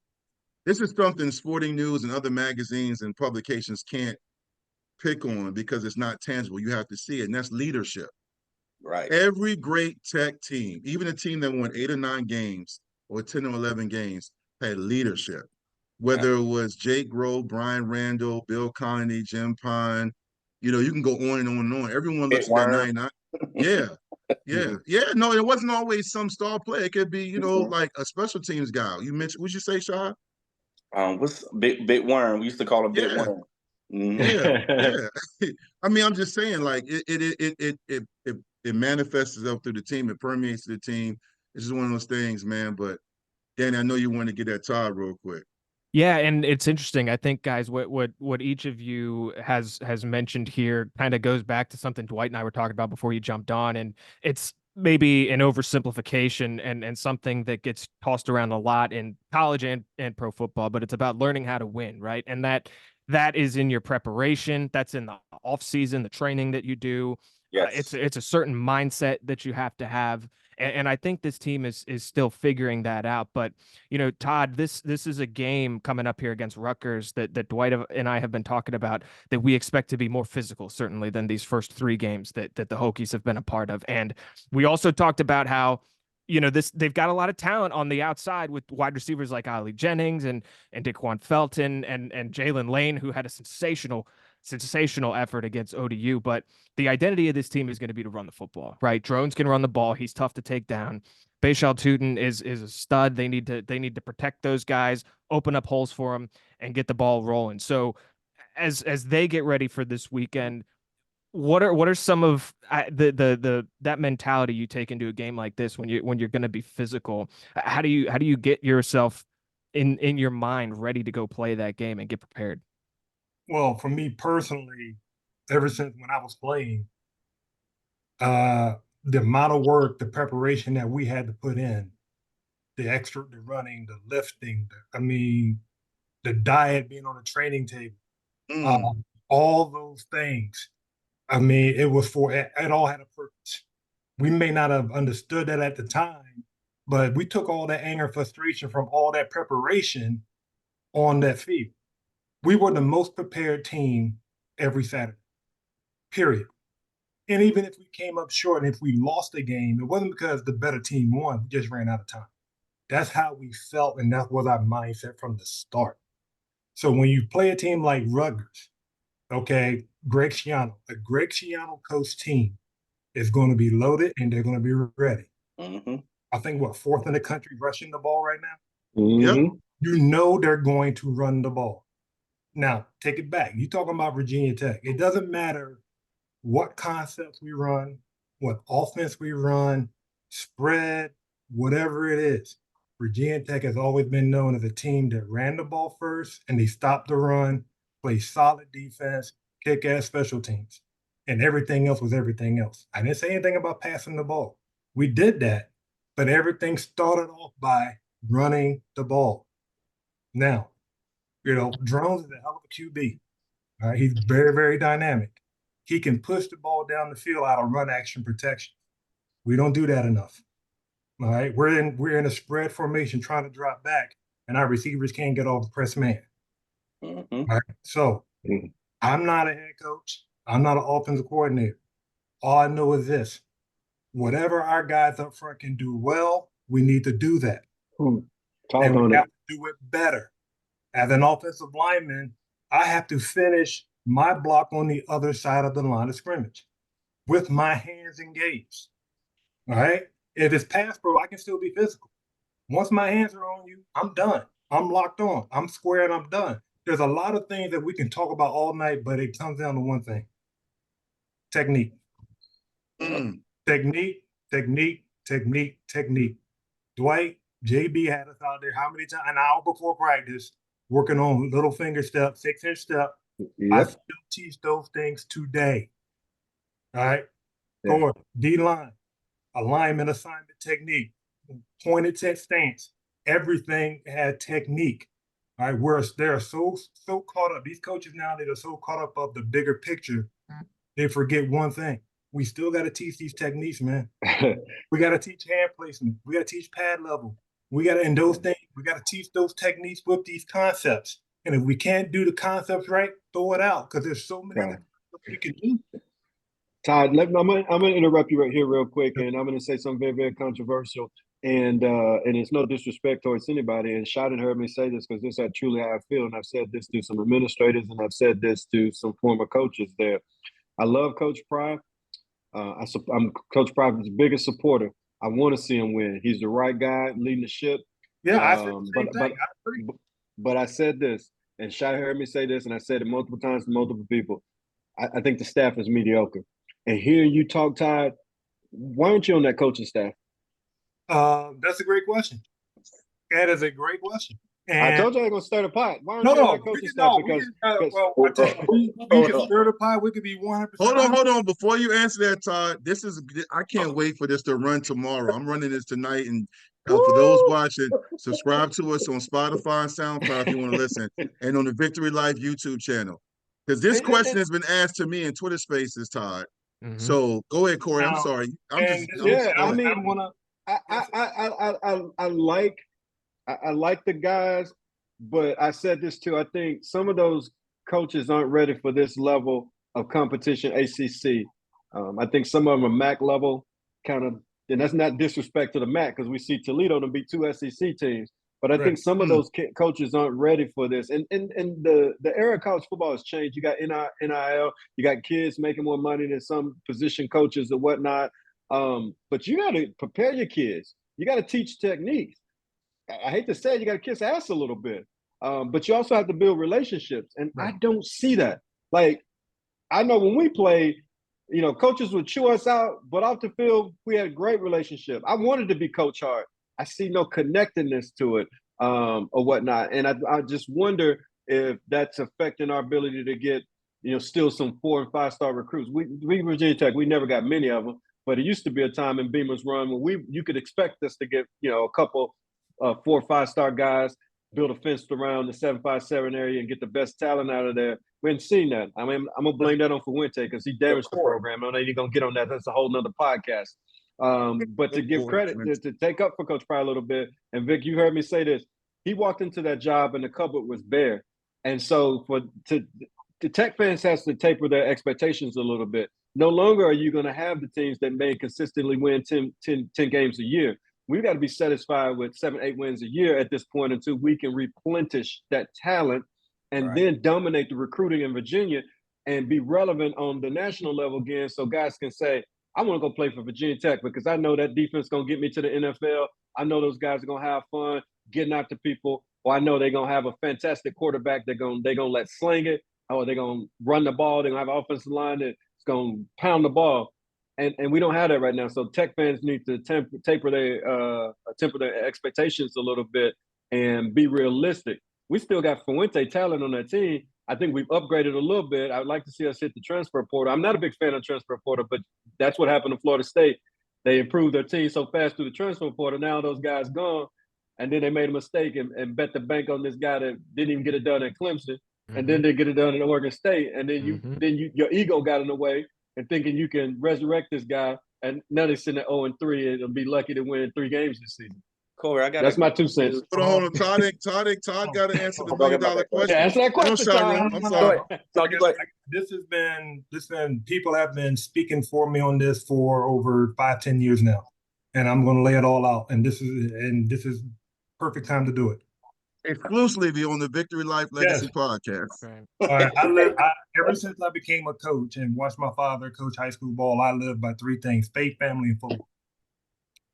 S1: this is something Sporting News and other magazines and publications can't pick on because it's not tangible. You have to see it, and that's leadership.
S3: Right.
S1: Every great Tech team, even a team that won 8 or 9 games, or 10 or 11 games, had leadership. Whether it was Jake Grove, Brian Randall, Bill Connolly, Jim Pine, you can go on and on and on. Everyone looks at that 99. Yeah. No, it wasn't always some star player. It could be, like a special teams guy. You mentioned, what'd you say, Shah?
S3: What's Big Worm? We used to call him Big Worm.
S1: Mm-hmm. Yeah. I mean, I'm just saying, like it manifests itself through the team. It permeates the team. It's just one of those things, man. But Danny, I know you want to get that Todd real quick.
S2: Yeah, and it's interesting. I think, guys, what each of you has mentioned here kind of goes back to something Dwight and I were talking about before you jumped on, and it's maybe an oversimplification and something that gets tossed around a lot in college and pro football, but it's about learning how to win, right? And that is in your preparation. That's in the off season, the training that you do.
S3: Yes.
S2: It's a certain mindset that you have to have. And I think this team is still figuring that out. But, Todd, this is a game coming up here against Rutgers that Dwight and I have been talking about that we expect to be more physical, certainly, than these first 3 games that the Hokies have been a part of. And we also talked about how, they've got a lot of talent on the outside with wide receivers like Ali Jennings and Daquan Felton and Jalen Lane, who had a sensational effort against ODU. But the identity of this team is going to be to run the football, right? Drones can run the ball. He's tough to take down. Bashal Tootin is a stud. They need to protect those guys, open up holes for them, and get the ball rolling. So as they get ready for this weekend, what are some of that mentality you take into a game like this when you're going to be physical? How do you get yourself in your mind ready to go play that game and get prepared?
S5: Well, for me personally, ever since when I was playing, the amount of work, the preparation that we had to put in, the running, the lifting, the diet, being on the training table, all those things. I mean, it was it all had a purpose. We may not have understood that at the time, but we took all that anger and frustration from all that preparation on that field. We were the most prepared team every Saturday, period. And even if we came up short and if we lost a game, it wasn't because the better team won. We just ran out of time. That's how we felt, and that was our mindset from the start. So when you play a team like Rutgers, okay, Greg Schiano, a Greg Schiano coach team is going to be loaded and they're going to be ready.
S3: Mm-hmm.
S5: I think, fourth in the country rushing the ball right now?
S4: Mm-hmm.
S1: Yep.
S5: You know they're going to run the ball. Now, take it back. You're talking about Virginia Tech. It doesn't matter what concepts we run, what offense we run, spread, whatever it is. Virginia Tech has always been known as a team that ran the ball first and they stopped the run, played solid defense, kick-ass special teams, and everything else was everything else. I didn't say anything about passing the ball. We did that, but everything started off by running the ball. Now, Drones is a hell of a QB. All right? He's very, very dynamic. He can push the ball down the field out of run action protection. We don't do that enough. All right, we're in a spread formation trying to drop back, and our receivers can't get off the press man.
S3: Mm-hmm.
S5: All right, so I'm not a head coach. I'm not an offensive coordinator. All I know is this: whatever our guys up front can do well, we need to do that.
S4: Talk
S5: and
S4: on
S5: we
S4: it.
S5: have to do it better. As an offensive lineman, I have to finish my block on the other side of the line of scrimmage with my hands engaged. All right. If it's pass pro, I can still be physical. Once my hands are on you, I'm done. I'm locked on. I'm square and I'm done. There's a lot of things that we can talk about all night, but it comes down to one thing: technique. Technique, technique, technique, technique. Dwight, JB had us out there how many times? An hour before practice, working on little finger step, 6-inch step.
S4: Yep.
S5: I still teach those things today. All right. Or D-line, alignment, assignment, technique, pointed set stance. Everything had technique. All right. Whereas they're so caught up. These coaches now, they're so caught up of the bigger picture, they forget one thing. We still got to teach these techniques, man. We got to teach hand placement. We got to teach pad level. We got to, in those things, we got to teach those techniques with these concepts. And if we can't do the concepts right, throw it out, because there's so many other concepts we can do.
S4: Todd, I'm gonna interrupt you right here real quick, and I'm gonna say something very, very controversial. And it's no disrespect towards anybody. And Shot heard me say this because this is truly how I feel. And I've said this to some administrators, and I've said this to some former coaches there. I love Coach Pry. I'm Coach Pry's biggest supporter. I want to see him win. He's the right guy leading the ship.
S5: Yeah, I said the same thing. I agree.
S4: But I said this, and Shot heard me say this, and I said it multiple times to multiple people. I think the staff is mediocre. And hearing you talk, Todd, why aren't you on that coaching staff?
S5: That's a great question. That is a great question. And
S4: I told you I was going to stir the pot. Why aren't you on that coaching staff?
S5: We can stir the pot. We could be 100%.
S1: Hold on. Before you answer that, Todd, I can't wait for this to run tomorrow. I'm running this tonight, and for those watching, subscribe to us on Spotify and SoundCloud if you want to listen, and on the Vicktory Life YouTube channel. Because this question has been asked to me in Twitter Spaces, Todd.
S2: Mm-hmm.
S1: So go ahead, Corey. I'm sorry.
S4: I like the guys, but I said this too. I think some of those coaches aren't ready for this level of competition, ACC. I think some of them are MAC level, kind of, and that's not disrespect to the MAC because we see Toledo to beat 2 SEC teams. But I think some of those coaches aren't ready for this. And the era of college football has changed. You got NIL, you got kids making more money than some position coaches and whatnot. But you got to prepare your kids. You got to teach techniques. I hate to say it, you got to kiss ass a little bit. But you also have to build relationships. And I don't see that. Like, I know when we played, coaches would chew us out, but off the field, we had a great relationship. I wanted to be Coach Hart. I see no connectedness to it or whatnot. And I just wonder if that's affecting our ability to get, still some 4- and 5-star recruits. We Virginia Tech, we never got many of them, but it used to be a time in Beamer's run when you could expect us to get, a couple 4- or 5-star guys, build a fence around the 757 area and get the best talent out of there. We hadn't seen that. I mean, I'm gonna blame that on Fuente because he damaged the program. I know you're gonna get on that. That's a whole nother podcast. But to give credit, to take up for Coach Pryor a little bit, and Vic, you heard me say this. He walked into that job and the cupboard was bare. And so the Tech fans has to taper their expectations a little bit. No longer are you going to have the teams that may consistently win 10 games a year. We've got to be satisfied with 7-8 wins a year at this point until we can replenish that talent and then dominate the recruiting in Virginia and be relevant on the national level again so guys can say, I want to go play for Virginia Tech because I know that defense is going to get me to the NFL. I know those guys are going to have fun getting after people. Or I know they're going to have a fantastic quarterback. They're going to let sling it. Or they're going to run the ball. They're going to have an offensive line that's going to pound the ball. And we don't have that right now. So Tech fans need to temper their expectations a little bit and be realistic. We still got Fuente talent on that team. I think we've upgraded a little bit. I would like to see us hit the transfer portal. I'm not a big fan of transfer portal, but that's what happened to Florida State. They improved their team so fast through the transfer portal. Now those guys gone, and then they made a mistake and bet the bank on this guy that didn't even get it done at Clemson, and then they get it done at Oregon State, and then your ego got in the way and thinking you can resurrect this guy, and now they're sitting at 0-3 and be lucky to win 3 games this season.
S3: Corey,
S4: that's my 2 cents.
S1: Hold on. Todd got to answer the $1 million question.
S4: Answer that question,
S1: Shyrone. I'm sorry.
S5: This has been people have been speaking for me on this for over 5-10 years now, and I'm going to lay it all out. And this is perfect time to do it.
S1: Exclusively on the Vicktory Life Legacy Podcast.
S5: Right. Ever since I became a coach and watched my father coach high school ball, I live by 3 things: faith, family, and football.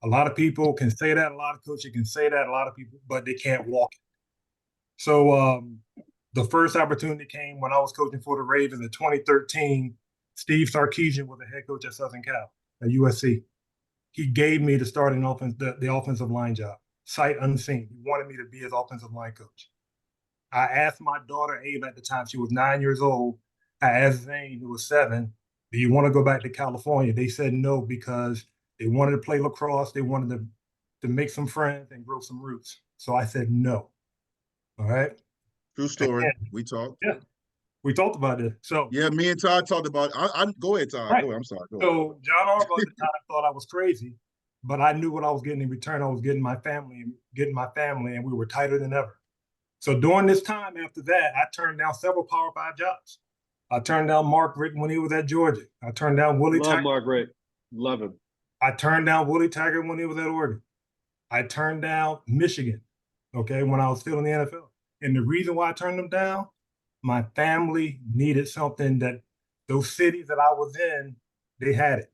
S5: A lot of people can say that. A lot of coaches can say that. A lot of people, but they can't walk it. So the first opportunity came when I was coaching for the Ravens in 2013. Steve Sarkisian was the head coach at Southern Cal at USC. He gave me the starting the offensive line job, sight unseen. He wanted me to be his offensive line coach. I asked my daughter, Ava, at the time, she was 9 years old. I asked Zane, who was 7, do you want to go back to California? They said no because they wanted to play lacrosse. They wanted to make some friends and grow some roots. So I said no. All right.
S1: True story. We talked.
S5: Yeah. We talked about it. So
S1: yeah, me and Todd talked about it. Go ahead, Todd.
S5: Right.
S1: Go ahead. I'm sorry.
S5: So John Harbaugh at the time thought I was crazy, but I knew what I was getting in return. I was getting my family, and we were tighter than ever. So during this time after that, I turned down several Power 5 jobs. I turned down Mark Rick when he was at Georgia. I turned down Willie Taggart.
S4: Love Mark Rick. Love him.
S5: I turned down Willie Taggart when he was at Oregon. I turned down Michigan, when I was still in the NFL. And the reason why I turned them down, my family needed something that those cities that I was in, they had it.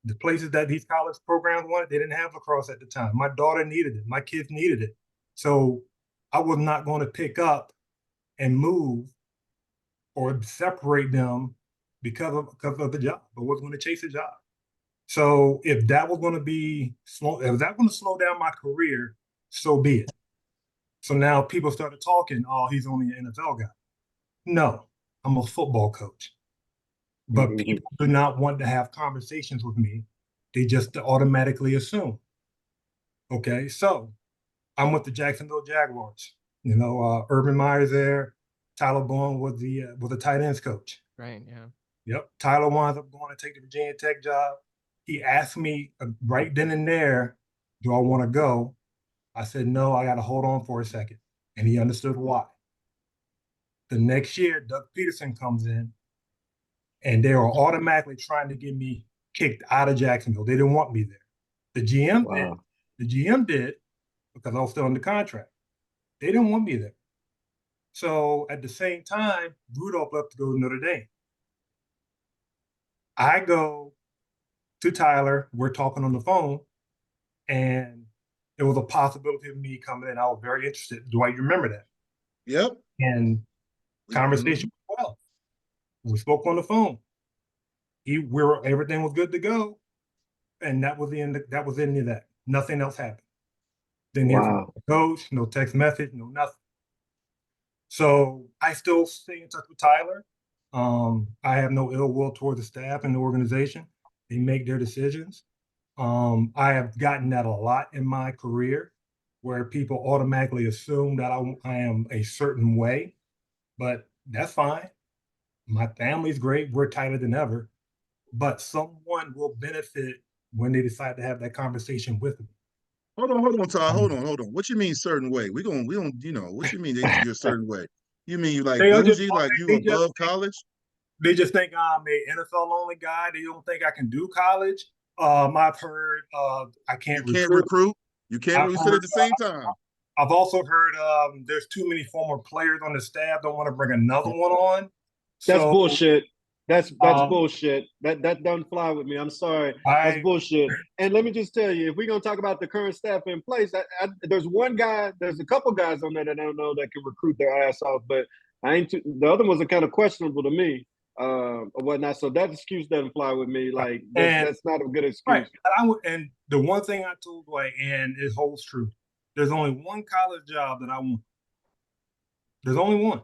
S5: The places that these college programs wanted, they didn't have lacrosse at the time. My daughter needed it. My kids needed it. So I was not going to pick up and move or separate them because of the job, but was going to chase a job. So if that was going to slow down my career, so be it. So now people started talking, oh, he's only an NFL guy. No, I'm a football coach. But people do not want to have conversations with me. They just automatically assume. Okay, so I'm with the Jacksonville Jaguars. Urban Meyer's there. Tyler Bourne was the tight ends coach.
S2: Right, yeah.
S5: Yep. Tyler winds up going to take the Virginia Tech job. He asked me right then and there, do I want to go? I said, no, I got to hold on for a second. And he understood why. The next year, Doug Peterson comes in, and they were automatically trying to get me kicked out of Jacksonville. They didn't want me there. The GM did. The GM did because I was still under contract. They didn't want me there. So at the same time, Rudolph left to go to Notre Dame. I go to Tyler. We're talking on the phone, and there was a possibility of me coming in. I was very interested. Dwight, you remember that?
S1: Yep.
S5: And conversation was well. We spoke on the phone. Everything was good to go, and that was the end. That was the end of that. Nothing else happened. Didn't hear from the coach. No text message. No nothing. So I still stay in touch with Tyler. I have no ill will toward the staff and the organization. They make their decisions. I have gotten that a lot in my career, where people automatically assume that I am a certain way. But That's fine. My family's great. We're tighter than ever. But someone will benefit when they decide to have that conversation with me.
S1: Hold on, Todd. Hold on. What you mean certain way? We don't, what you mean you're a cerern way? You mean you like bougie, like you above college?
S5: They just think I'm a NFL only guy. They don't think I can do college. I've heard I can't
S1: recruit. You can't really sit at the same time.
S5: I've also heard there's too many former players on the staff. Don't want to bring another one on.
S4: That's bullshit. That's bullshit. That doesn't fly with me. I'm sorry. That's bullshit. And let me just tell you, if we're gonna talk about the current staff in place, there's a couple guys on there that I don't know that can recruit their ass off, but the other ones are kind of questionable to me. Or whatnot. So that excuse doesn't fly with me. Like that's not a good excuse.
S5: Right. And the one thing I told Dwight, and it holds true, there's only one college job that I want. There's only one.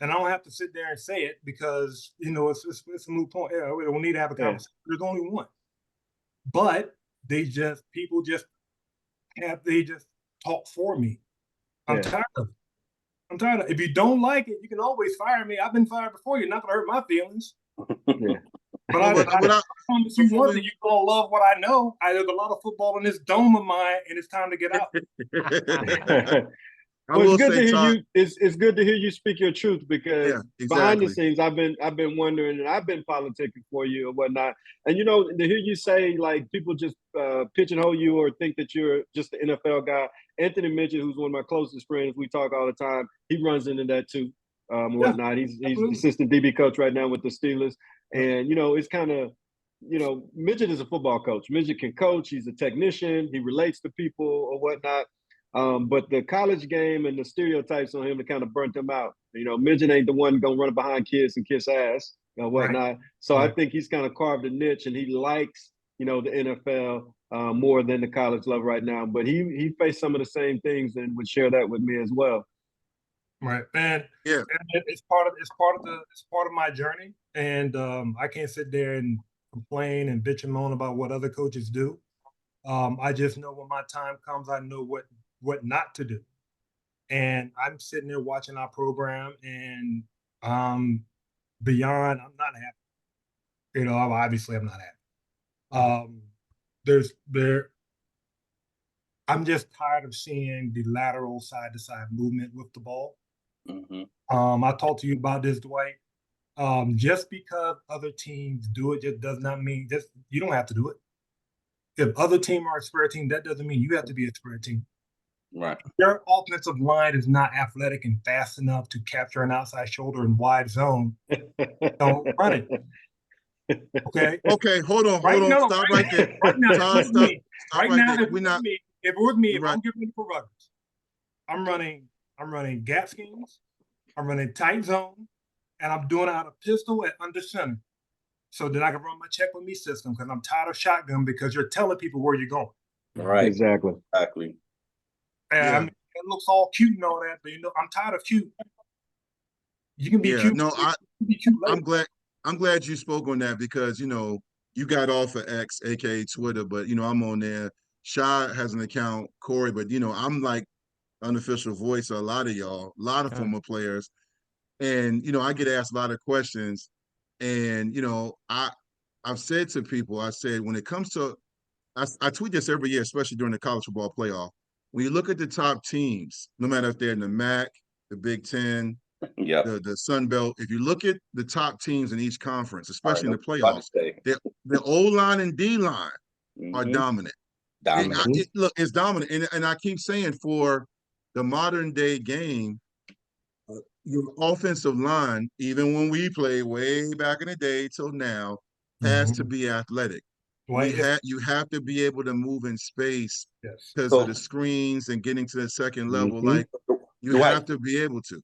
S5: And I don't have to sit there and say it because it's a moot point. Yeah, we don't need to have a conversation. Yeah. There's only one. But people just talk for me. I'm tired of it. If you don't like it, you can always fire me. I've been fired before. You're not going to hurt my feelings. Yeah. But if you want it, you're going to love what I know. There's a lot of football in this dome of mine, and it's time to get out.
S4: It's good to hear you speak your truth because behind the scenes, I've been wondering, and I've been politicking for you and whatnot. And to hear you say like people just pigeonhole you or think that you're just an NFL guy. Anthony Midget, who's one of my closest friends, we talk all the time. He runs into that too, whatnot. He's assistant DB coach right now with the Steelers, and it's kind of. Midget is a football coach. Midget can coach. He's a technician. He relates to people or whatnot. But the college game and the stereotypes on him that kind of burnt him out. Midget ain't the one gonna run behind kids and kiss ass and whatnot. Right. So I think he's kind of carved a niche, and he likes the NFL more than the college level right now. But he faced some of the same things and would share that with me as well.
S5: Right, and it's part of my journey, and I can't sit there and complain and bitch and moan about what other coaches do. I just know when my time comes, I know what not to do. And I'm sitting there watching our program, and beyond, I'm not happy. Obviously I'm not happy. I'm just tired of seeing the lateral side-to-side movement with the ball. Mm-hmm. I talked to you about this, Dwight. Just because other teams do it just does not mean you don't have to do it. If other team are a square team, that doesn't mean you have to be a square team.
S3: Right.
S5: Your offensive line is not athletic and fast enough to capture an outside shoulder in wide zone. Don't run it.
S1: Okay. Hold on. Stop right there.
S5: Right now, Todd, stop. Right now, if it was me, if I'm giving it for Rutgers, I'm running gap schemes, I'm running tight zone, and I'm doing it out of pistol and under center. So that I can run my check with me system because I'm tired of shotgun because you're telling people where you're going.
S3: Right.
S4: Exactly.
S5: And I mean, it looks all cute and all that, but I'm tired of cute. You can be cute.
S1: No, I'm glad you spoke on that because you got off of X, aka Twitter, but I'm on there. Shy has an account, Corey, but I'm like unofficial voice of a lot of y'all, a lot of former players, and I get asked a lot of questions. And, I've said to people, I said, when it comes to, I tweet this every year, especially during the college football playoff. When you look at the top teams, no matter if they're in the MAC, the Big Ten, the Sun Belt, if you look at the top teams in each conference, especially in the playoffs, the O-line and D-line are dominant. It's dominant. And I keep saying for the modern day game, your offensive line, even when we played way back in the day till now, has to be athletic. You have to be able to move in space because of the screens and getting to the second level. Like you have to be able to.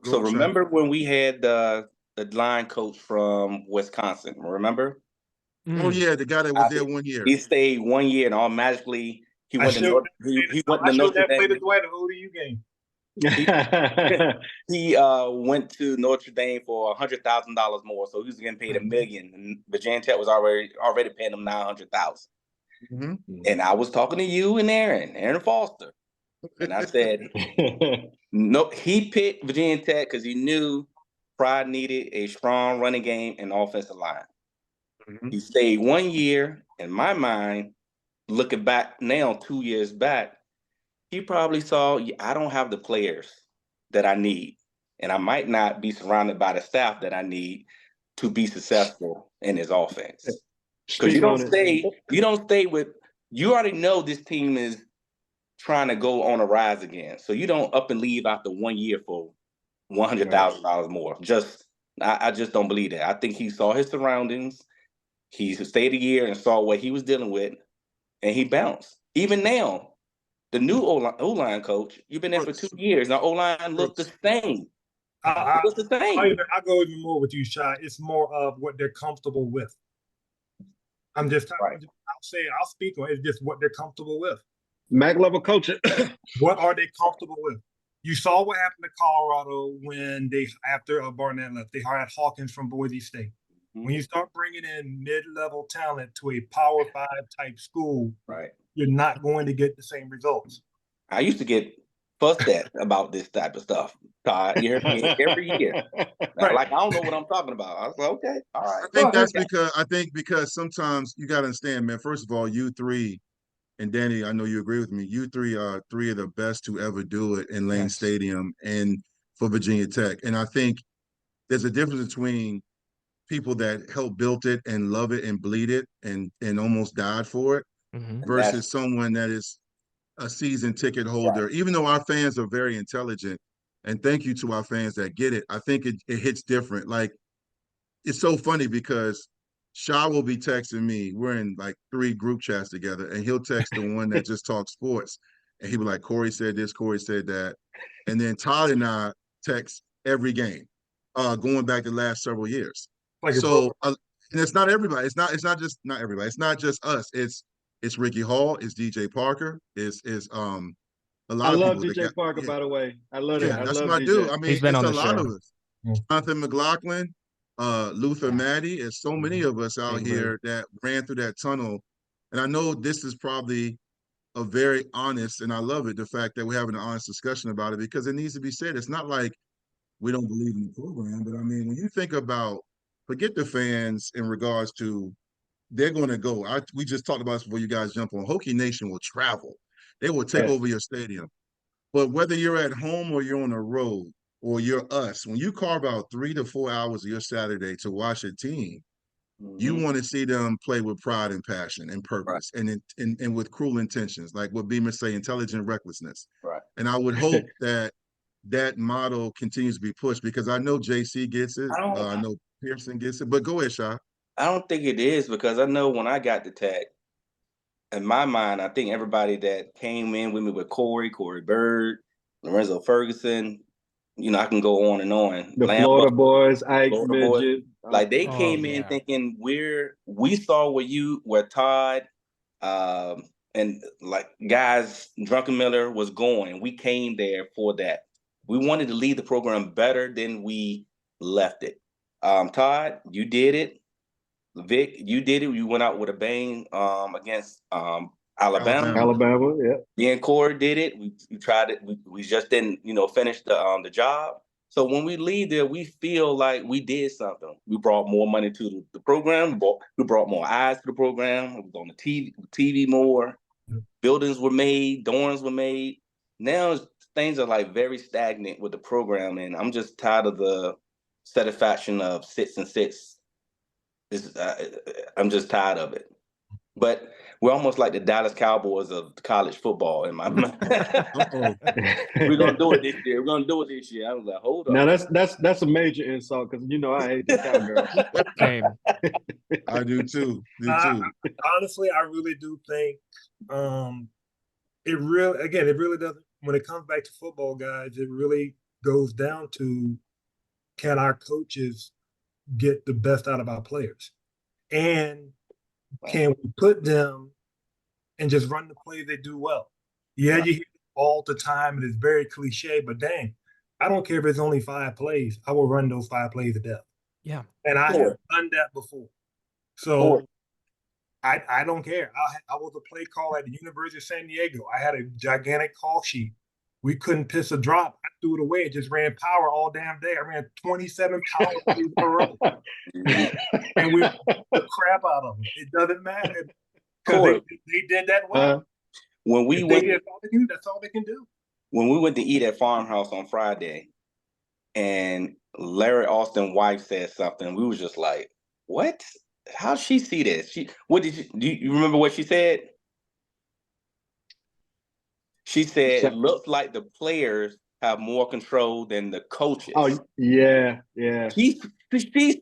S3: So remember when we had the line coach from Wisconsin? Remember?
S1: Oh yeah, the guy that was there 1 year.
S3: He stayed 1 year and automatically he went to Notre Dame.
S5: ODU game.
S3: He went to Notre Dame for $100,000 more, so he was getting paid $1 million. And Virginia Tech was already paying him $900,000. And I was talking to you and Aaron Foster, And I said, no, he picked Virginia Tech because he knew Pride needed a strong running game and offensive line.
S1: Mhm.
S3: He stayed 1 year. In my mind, looking back now, 2 years back, he probably saw, I don't have the players that I need. And I might not be surrounded by the staff that I need to be successful in his offense. Because you don't stay with, you already know this team is trying to go on a rise again. So you don't up and leave after 1 year for $100,000 more. I just don't believe that. I think he saw his surroundings. He stayed a year and saw what he was dealing with, and he bounced. Even now, the new O-line coach, you've been there for 2 years. Now O-line looks the same.
S5: I
S3: It looks the same.
S5: I go even more with you, Shy. It's more of what they're comfortable with. I'm just,
S3: Right.
S5: I'll speak on it. It's just what they're comfortable with.
S4: Mac level coaching.
S5: What are they comfortable with? You saw what happened to Colorado when after Barnett left. They hired Hawkins from Boise State.
S3: Mhm.
S5: When you start bringing in mid-level talent to a Power 5 type school,
S3: Right.
S5: you're not going to get the same results.
S3: I used to get fussed at about this type of stuff, Todd. You hear me every year.
S5: Right.
S3: Like, I don't know what I'm talking about. I was like, okay, all right.
S1: I think because sometimes you got to understand, man. First of all, you three, and Danny, I know you agree with me. You three are three of the best to ever do it in Lane Stadium and for Virginia Tech. And I think there's a difference between people that helped build it and love it and bleed it and almost died for it versus someone that is a season ticket holder. Right. Even though our fans are very intelligent, and thank you to our fans that get it, I think it hits different. Like, it's so funny because Shaw will be texting me. We're in like 3 group chats together, and he'll text the one that just talks sports. And he'll be like, Corey said this, Corey said that. And then Todd and I text every game, going back the last several years. Like, so, and it's not everybody. It's not not everybody. It's not just us. It's Ricky Hall. It's DJ Parker. It's a lot of people.
S4: I love DJ Parker, by the way. I love it.
S1: That's my dude. I mean,
S2: he's been
S1: it's
S2: on
S1: a lot
S2: show.
S1: of us. Jonathan McLaughlin, Luther Maddie, there's so many of us out here that ran through that tunnel. And I know this is probably a very honest, and I love it, the fact that we're having an honest discussion about it, because it needs to be said. It's not like we don't believe in the program, but I mean, when you think about, forget the fans in regards to, they're going to go. We just talked about this before you guys jump on. Hokie Nation will travel. They will take over your stadium. But whether you're at home or you're on the road, or you're us, when you carve out 3 to 4 hours of your Saturday to watch a team, you want to see them play with pride and passion and purpose, and with cruel intentions, like what Beamer say, intelligent recklessness.
S3: Right.
S1: And I would hope that model continues to be pushed, because I know JC gets it. I know Pearson gets it. But go ahead, Shaw.
S3: I don't think it is, because I know when I got to Tech, in my mind, I think everybody that came in with me with Corey Bird, Lorenzo Ferguson, I can go on and on.
S4: The Florida boys, Ike Midget.
S3: Like, they came in thinking we saw where Todd and like guys, Drunken Miller was going. We came there for that. We wanted to lead the program better than we left it. Todd, you did it. Vic, you did it. You went out with a bang against Alabama.
S4: Yeah.
S3: Me and Corey did it. We tried it. We just didn't, finish the job. So when we leave there, we feel like we did something. We brought more money to the program. We brought more eyes to the program. We was on the TV more. Buildings were made. Dorms were made. Now things are like very stagnant with the program, and I'm just tired of the satisfaction of sits and sits. I'm just tired of it. But we're almost like the Dallas Cowboys of college football in my mind. We're gonna do it this year. I was like, hold on.
S4: Now that's a major insult, because I hate the Cowgirls.
S2: Same.
S1: I do too.
S5: Honestly, I really do think it really doesn't. When it comes back to football, guys, it really goes down to, can our coaches get the best out of our players, and can we put them and just run the plays they do well? Yeah, you hear it all the time, and it's very cliche, but dang, I don't care if it's only 5 plays. I will run those 5 plays to death.
S2: Yeah.
S5: And I have done that before. So I don't care. I was a play call at the University of San Diego. I had a gigantic call sheet. We couldn't piss a drop. I threw it away. It just ran power all damn day. I ran 27 power plays in a row. And we the crap out of them. It doesn't matter. Because they did that well.
S3: When we went,
S5: that's all they can do.
S3: When we went to eat at Farmhouse on Friday, and Larry Austin's wife said something, we was just like, "What? How she see this? Do you remember what she said?" She said, "It looks like the players have more control than the coaches."
S4: Oh yeah.
S3: She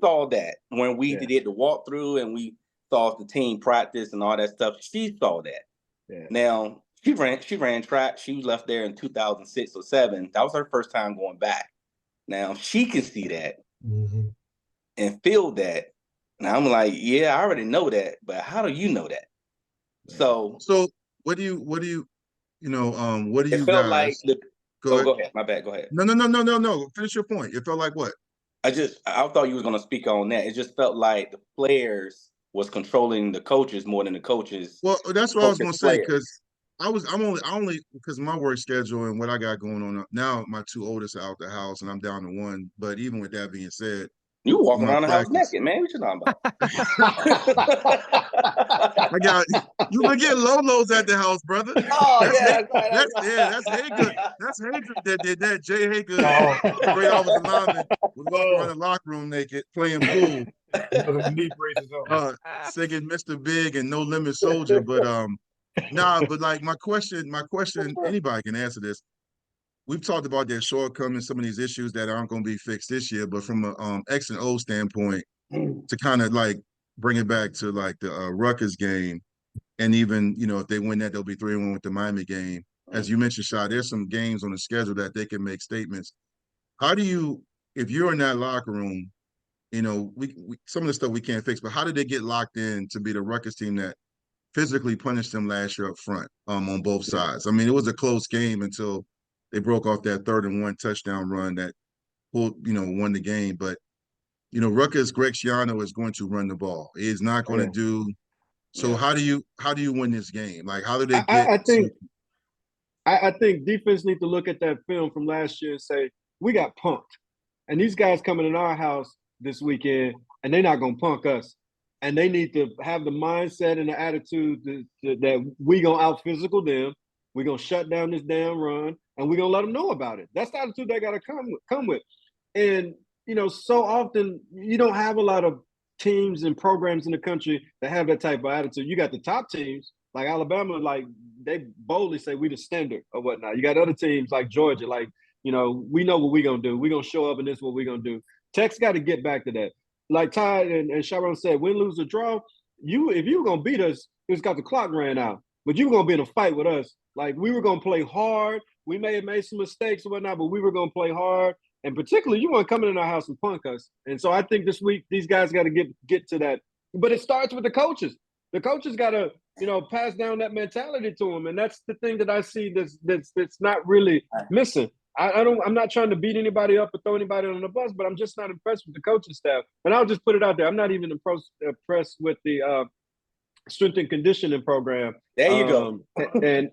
S3: saw that when we did the walkthrough and we saw the team practice and all that stuff. She saw that.
S4: Yeah.
S3: Now she ran track. She was left there in 2006 or 7. That was her first time going back. Now she can see that and feel that. And I'm like, yeah, I already know that, but how do you know that? So
S1: what do you what do you
S3: felt
S1: guys
S3: like go ahead. My bad. Go ahead.
S1: No. Finish your point. It felt like what?
S3: I thought you was gonna speak on that. It just felt like the players was controlling the coaches more than the coaches.
S1: Well, that's what I was gonna say, because I'm only because my work schedule and what I got going on now. My 2 oldest are out the house and I'm down to 1. But even with that being said,
S3: you walking around the house naked, man. What you talking about?
S1: You would get Lolo's at the house, brother.
S3: Oh,
S1: that's Hager. That's Hager that did that. Jay Hager, great offensive lineman, would walk around the locker room naked, playing pool. Singing Mr. Big and No Limit Soldier. But but like my question, anybody can answer this. We've talked about their shortcomings, some of these issues that aren't going to be fixed this year, but from a X and O standpoint, to kind of like bring it back to like the Rutgers game, and even, if they win that, they'll be 3-1 with the Miami game. As you mentioned, Shy, there's some games on the schedule that they can make statements. How do you, if you're in that locker room, we some of the stuff we can't fix, but how did they get locked in to be the Rutgers team that physically punished them last year up front on both sides? I mean, it was a close game until they broke off that 3rd and 1 touchdown run that won the game. But, Rutgers, Greg Schiano is going to run the ball. He is not going to do – so how do you win this game? Like, how do they get
S4: I think defense needs to look at that film from last year and say, we got punked. And these guys coming in our house this weekend, and they're not going to punk us. And they need to have the mindset and the attitude that we going to out-physical them. We're going to shut down this damn run, and we're going to let them know about it. That's the attitude they got to come with. And, so often you don't have a lot of teams and programs in the country that have that type of attitude. You got the top teams, like Alabama, like they boldly say we the standard or whatnot. You got other teams like Georgia, like, we know what we're going to do. We're going to show up, and this is what we're going to do. Tech's got to get back to that. Like Todd and Shyrone said, win, lose, or draw, if you were going to beat us, it's got the clock ran out. But you were going to be in a fight with us. Like, we were going to play hard. We may have made some mistakes or whatnot, but we were going to play hard. And particularly, you weren't coming in our house and punk us. And so I think this week, these guys got to get to that. But it starts with the coaches. The coaches got to, pass down that mentality to them. And that's the thing that I see that's not really missing. I'm not trying to beat anybody up or throw anybody on the bus, but I'm just not impressed with the coaching staff. And I'll just put it out there. I'm not even impressed with the strength and conditioning program.
S3: There you go.
S4: And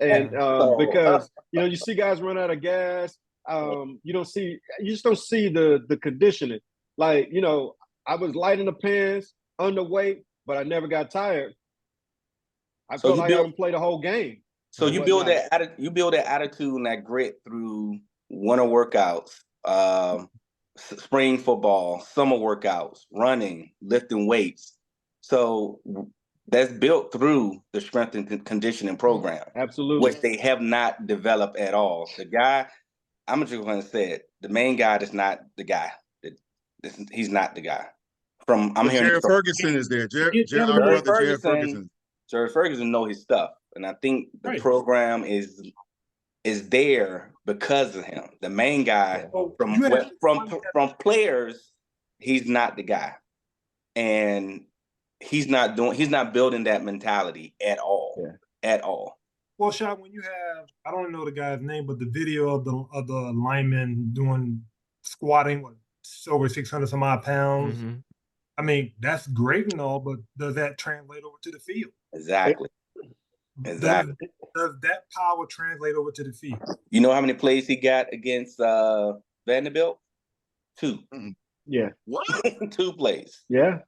S4: because you see guys run out of gas. You just don't see the conditioning. Like, I was light in the pants, underweight, but I never got tired. I felt like I can play the whole game.
S3: So you build that attitude and that grit through winter workouts, spring football, summer workouts, running, lifting weights. So that's built through the strength and conditioning program.
S4: Absolutely.
S3: Which they have not developed at all. The guy, I'm just going to say it, the main guy is not the guy. He's not the guy.
S1: Jared Ferguson is there. Jared Ferguson.
S3: Jared Ferguson know his stuff. And I think the program is there because of him. The main guy from players, he's not the guy. And he's not building that mentality at all. Yeah. At all.
S5: Well, Shot, when you have, I don't know the guy's name, but the video of the lineman doing squatting over 600 some odd pounds, I mean, that's great and all, but does that translate over to the field?
S3: Exactly.
S5: Does that power translate over to the field?
S3: You know how many plays he got against Vanderbilt? 2.
S4: Yeah.
S1: What?
S3: 2 plays.
S4: Yeah.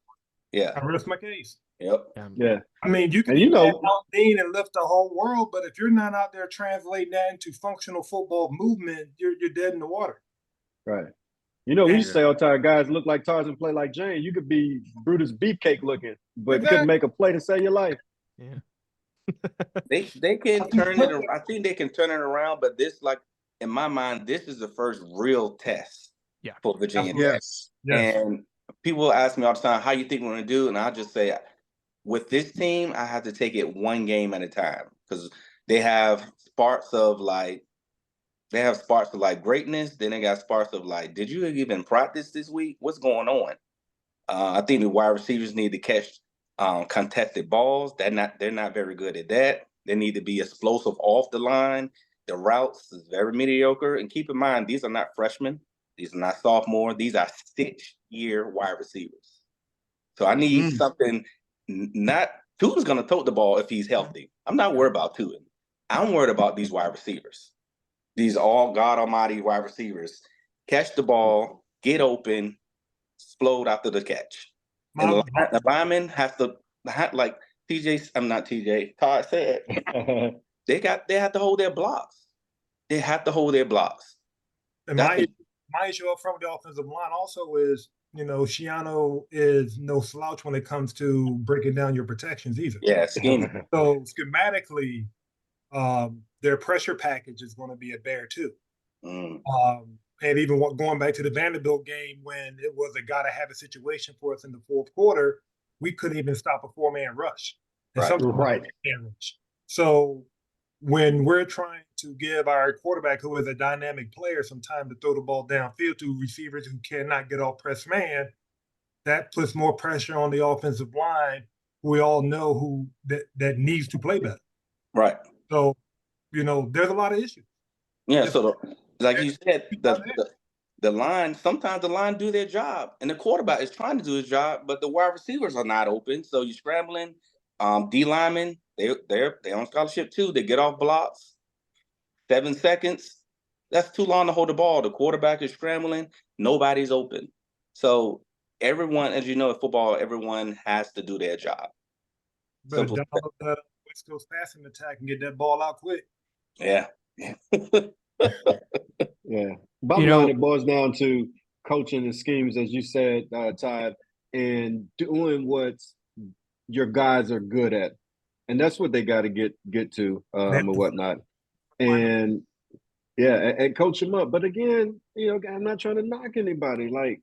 S3: Yeah.
S5: I rest my case.
S3: Yep.
S4: Yeah.
S5: I mean, you can
S4: And
S5: be Dean and lift the whole world, but if you're not out there translating that into functional football movement, you're dead in the water.
S4: Right. You know, we used to say all the time, guys look like Tarzan, play like Jane. You could be Brutus Beefcake looking, but couldn't make a play to save your life.
S2: Yeah.
S3: They can turn it around. I think they can turn it around, but this, like, in my mind, this is the first real test for Virginia Tech.
S1: Yes.
S3: And people ask me all the time, how you think we're going to do? And I just say, with this team, I have to take it one game at a time, because they have sparks of greatness. Then they got sparks of like, did you even practice this week? What's going on? I think the wide receivers need to catch contested balls. They're not very good at that. They need to be explosive off the line. The routes is very mediocre. And keep in mind, these are not freshmen. These are not sophomore. These are 6-year wide receivers. So I need something. Not Tua's going to tote the ball if he's healthy. I'm not worried about Tua. I'm worried about these wide receivers. These all God Almighty wide receivers. Catch the ball, get open, explode after the catch. And the lineman has to, like Todd said, they have to hold their blocks. They have to hold their blocks.
S5: And my issue up front with the offensive line also is, Shiano is no slouch when it comes to breaking down your protections either.
S3: Yeah, scheming.
S5: So schematically, their pressure package is going to be a bear too. And even going back to the Vanderbilt game, when it was a gotta have a situation for us in the fourth quarter, we couldn't even stop a 4-man rush. Right. So when we're trying to give our quarterback, who is a dynamic player, some time to throw the ball downfield to receivers who cannot get off press man, that puts more pressure on the offensive line, who we all know who that needs to play better.
S3: Right.
S5: So, there's a lot of issues.
S3: Yeah. So, like you said, the line, sometimes the line do their job, and the quarterback is trying to do his job, but the wide receivers are not open. So you're scrambling. D linemen, they're on scholarship too. They get off blocks. 7 seconds. That's too long to hold the ball. The quarterback is scrambling. Nobody's open. So everyone, as you know, in football, everyone has to do their job.
S5: But download that West Coast passing attack and get that ball out quick.
S3: Yeah.
S4: Yeah. Bottom line, it boils down to coaching and schemes, as you said, Todd, and doing what your guys are good at. And that's what they got to get to or whatnot. And and coach them up. But again, I'm not trying to knock anybody. Like,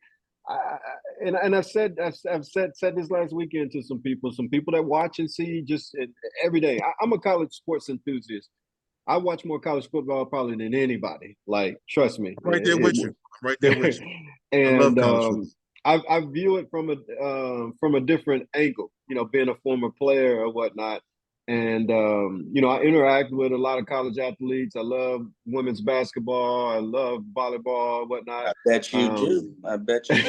S4: I've said this last weekend to some people that watch and see just every day. I'm a college sports enthusiast. I watch more college football probably than anybody. Like, trust me.
S1: I'm right there with you.
S4: And
S1: I love college football.
S4: I view it from a different angle, being a former player or whatnot. And, I interact with a lot of college athletes. I love women's basketball. I love volleyball, whatnot.
S3: I bet you do. I bet you.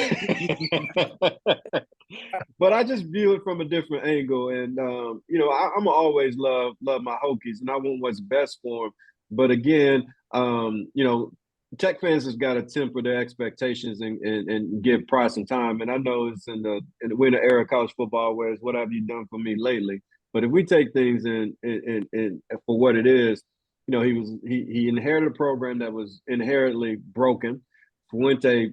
S4: But I just view it from a different angle. And, I'm always love my Hokies, and I want what's best for them. But again, Tech fans has got to temper their expectations and give pride some time. And I know it's we're in the era of college football where it's what have you done for me lately. But if we take things in for what it is, he inherited a program that was inherently broken. Fuente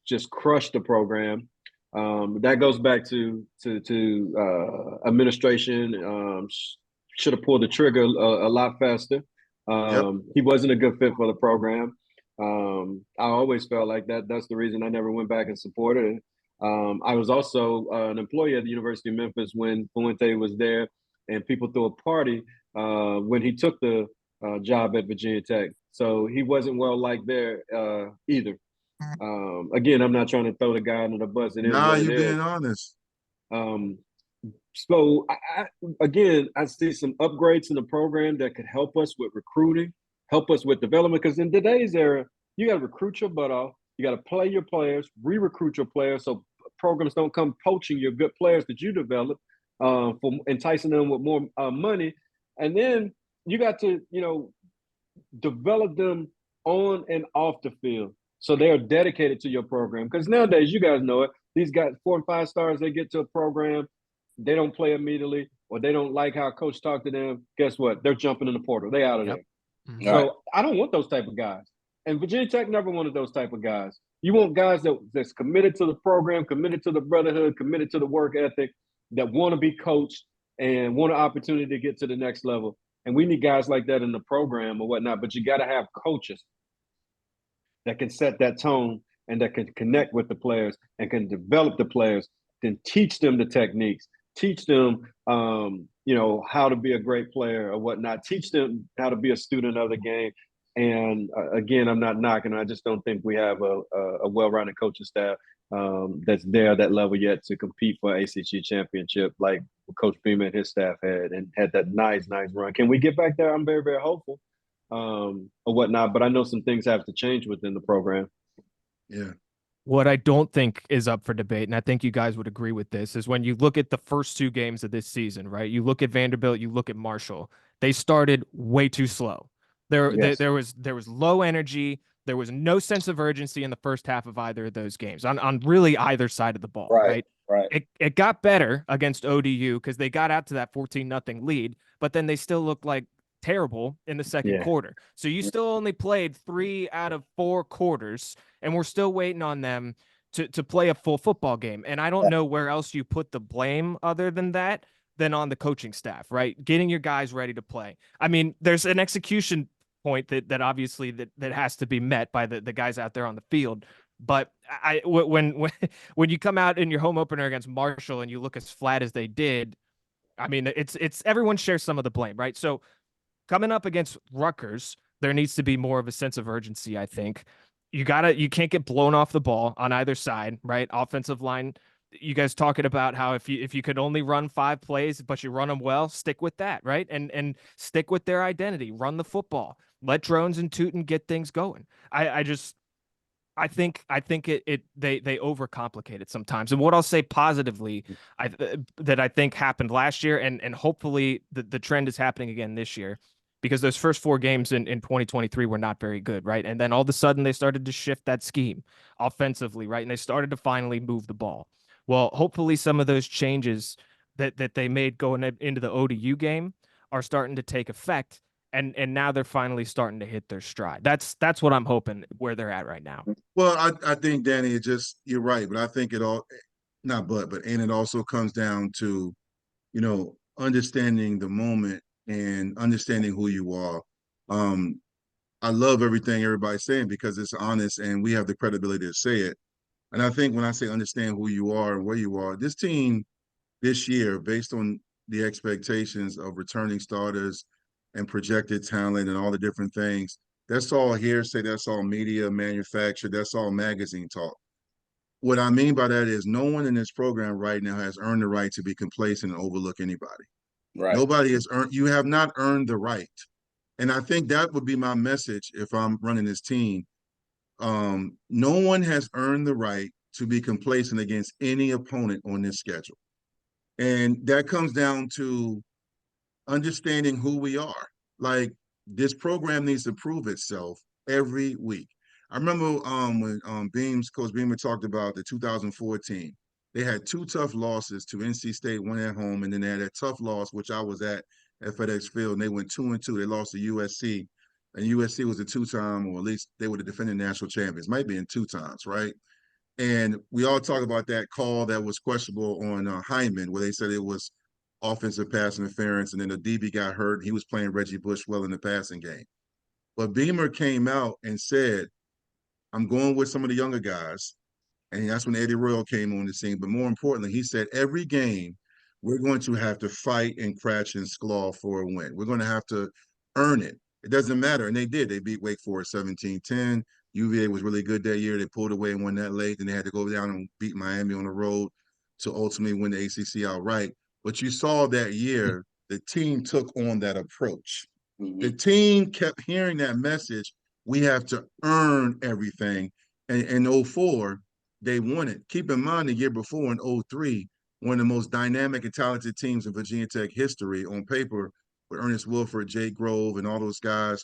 S4: just crushed the program. That goes back to administration. Should have pulled the trigger a lot faster. He wasn't a good fit for the program. I always felt like that. That's the reason I never went back and supported it. I was also an employee at the University of Memphis when Fuente was there, and people threw a party when he took the job at Virginia Tech. So he wasn't well liked there either. Again, I'm not trying to throw the guy under the bus.
S1: Nah, you're being honest.
S4: So I see some upgrades in the program that could help us with recruiting, help us with development. Because in today's era, you got to recruit your butt off. You got to play your players, re-recruit your players. So programs don't come poaching your good players that you develop for enticing them with more money. And then you got to, develop them on and off the field so they are dedicated to your program. Because nowadays, you guys know it, these guys, 4 and 5 stars, they get to a program, they don't play immediately, or they don't like how coach talked to them. Guess what? They're jumping in the portal. They out of there.
S2: Mm-hmm.
S4: So I don't want those type of guys. And Virginia Tech never wanted those type of guys. You want guys that's committed to the program, committed to the brotherhood, committed to the work ethic, that want to be coached and want an opportunity to get to the next level. And we need guys like that in the program or whatnot. But you got to have coaches that can set that tone and that can connect with the players and can develop the players, then teach them the techniques, teach them, how to be a great player or whatnot, teach them how to be a student of the game. And again, I'm not knocking. I just don't think we have a well-rounded coaching staff that's there at that level yet to compete for ACC championship like Coach Beamer and his staff had that nice run. Can we get back there? I'm very, very hopeful or whatnot. But I know some things have to change within the program.
S1: Yeah.
S2: What I don't think is up for debate, and I think you guys would agree with this, is when you look at the first 2 games of this season, right? You look at Vanderbilt, you look at Marshall. They started way too slow. There was low energy. There was no sense of urgency in the first half of either of those games on really either side of the ball. Right. It got better against ODU because they got out to that 14-0 lead, but then they still looked like terrible in the second quarter. So you still only played 3 out of 4 quarters, and we're still waiting on them to play a full football game. And I don't know where else you put the blame other than on the coaching staff, right? Getting your guys ready to play. I mean, there's an execution point that obviously that has to be met by the guys out there on the field. But when you come out in your home opener against Marshall and you look as flat as they did, I mean, it's everyone shares some of the blame, right? So coming up against Rutgers, there needs to be more of a sense of urgency, I think. You can't get blown off the ball on either side, right? Offensive line, you guys talking about how if you could only run 5 plays, but you run them well, stick with that, right? And stick with their identity, run the football, let Drones and Tootin get things going. I think they overcomplicate it sometimes. And what I'll say positively, that I think happened last year, and hopefully the trend is happening again this year, because those first 4 games in 2023 were not very good, right? And then all of a sudden they started to shift that scheme offensively, right? And they started to finally move the ball. Well, hopefully some of those changes that they made going into the ODU game are starting to take effect. And now they're finally starting to hit their stride. That's what I'm hoping where they're at right now.
S1: Well, I think, Danny, you're right, but I think it also comes down to, understanding the moment and understanding who you are. I love everything everybody's saying because it's honest and we have the credibility to say it. And I think when I say understand who you are and where you are, this team this year, based on the expectations of returning starters and projected talent and all the different things, that's all hearsay, that's all media manufactured, that's all magazine talk. What I mean by that is no one in this program right now has earned the right to be complacent and overlook anybody.
S3: Right.
S1: Nobody has earned, you have not earned the right. And I think that would be my message if I'm running this team. No one has earned the right to be complacent against any opponent on this schedule. And that comes down to understanding who we are. Like, this program needs to prove itself every week. I remember when Coach Beamer talked about the 2014. They had 2 tough losses to NC State, one at home, and then they had a tough loss, which I was at FedEx Field, and they went 2-2. They lost to USC, and USC was a 2-time, or at least they were the defending national champions. Might be in 2 times, right? And we all talk about that call that was questionable on Hyman, where they said it was offensive pass interference, and then the DB got hurt. And he was playing Reggie Bush well in the passing game. But Beamer came out and said, I'm going with some of the younger guys. And that's when Eddie Royal came on the scene. But more importantly, he said, every game, we're going to have to fight and crash and claw for a win. We're going to have to earn it. It doesn't matter. And they did. They beat Wake Forest 17-10. UVA was really good that year. They pulled away and won that late. Then they had to go down and beat Miami on the road to ultimately win the ACC outright. But you saw that year, the team took on that approach. Mm-hmm. The team kept hearing that message. We have to earn everything. And in 2004, they won it. Keep in mind the year before in 03, one of the most dynamic and talented teams in Virginia Tech history on paper with Ernest Wilford, Jake Grove, and all those guys.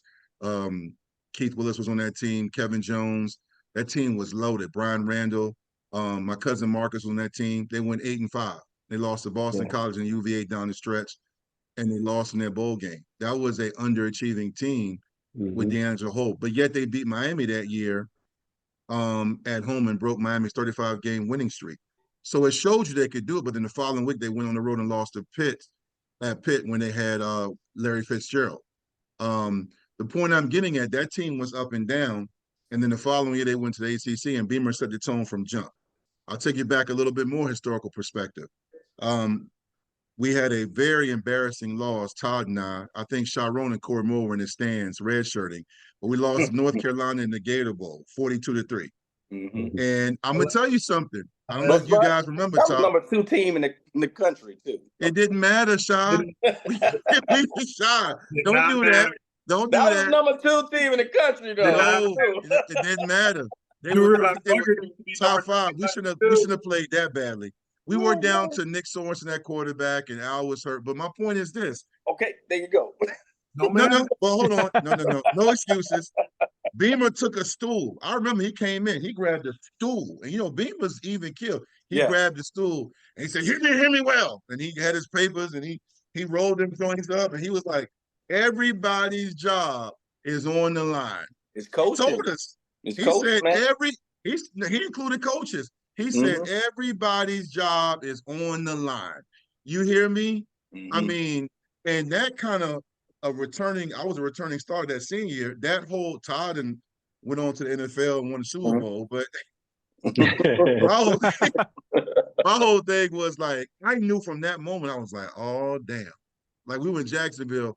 S1: Keith Willis was on that team, Kevin Jones. That team was loaded. Brian Randall, my cousin Marcus was on that team. They went 8-5. They lost to Boston College and UVA down the stretch, and they lost in their bowl game. That was an underachieving team with D'Angelo Hope. But yet they beat Miami that year at home and broke Miami's 35-game winning streak. So it showed you they could do it. But then the following week, they went on the road and lost to Pitt when they had Larry Fitzgerald. The point I'm getting at, that team was up and down. And then the following year, they went to the ACC, and Beamer set the tone from jump. I'll take you back a little bit more historical perspective. We had a very embarrassing loss, Todd and I think Shyrone and Corey were in the stands, redshirting, but we lost North Carolina in the Gator Bowl, 42-3. And I'm going to tell you something. I don't know if you guys remember,
S3: that was
S1: Todd.
S3: number 2 team in the country, too.
S1: It didn't matter, Shy. Shy. Don't do that. Don't do that.
S3: That was number 2 team in the country, though.
S1: No, it didn't matter. They were top 5. We shouldn't have played that badly. We were down to Nick Sorensen at quarterback, and Al was hurt. But my point is this.
S3: Okay, there you go.
S1: No. Well, hold on. No excuses. Beamer took a stool. I remember he came in. He grabbed a stool. And, Beamer's even killed. He grabbed the stool, and he said, hear me well. And he had his papers, and he rolled them joints up, and he was like, everybody's job is on the line.
S3: It's coaching.
S1: He told us. He said he included coaches. He said everybody's job is on the line. You hear me? I mean, and that kind of I was a returning starter that senior year. That whole Todd and went on to the NFL and won the Super Bowl. But my whole thing was like, I knew from that moment, I was like, oh, damn. Like we were in Jacksonville.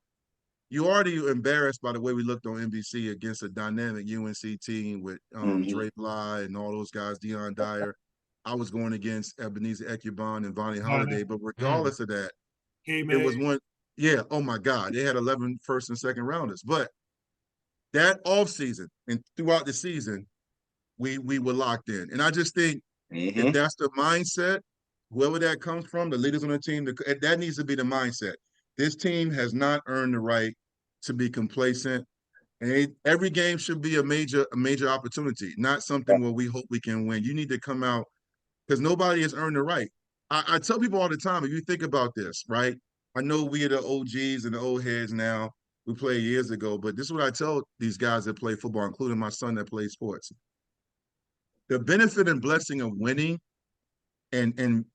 S1: You already embarrassed by the way we looked on NBC against a dynamic UNC team with Dre Bly and all those guys, Deion Dyer. I was going against Ebenezer Ekubon and Vonnie Holiday, but regardless of that, it was one. Yeah, oh my God, they had 11 first and second rounders. But that offseason and throughout the season, we were locked in. And I just think if that's the mindset, whoever that comes from, the leaders on the team, that needs to be the mindset. This team has not earned the right to be complacent. And every game should be a major opportunity, not something where we hope we can win. You need to come out because nobody has earned the right. I tell people all the time, if you think about this, right? I know we are the OGs and the old heads now. We played years ago, but this is what I tell these guys that play football, including my son that plays sports. The benefit and blessing of winning and being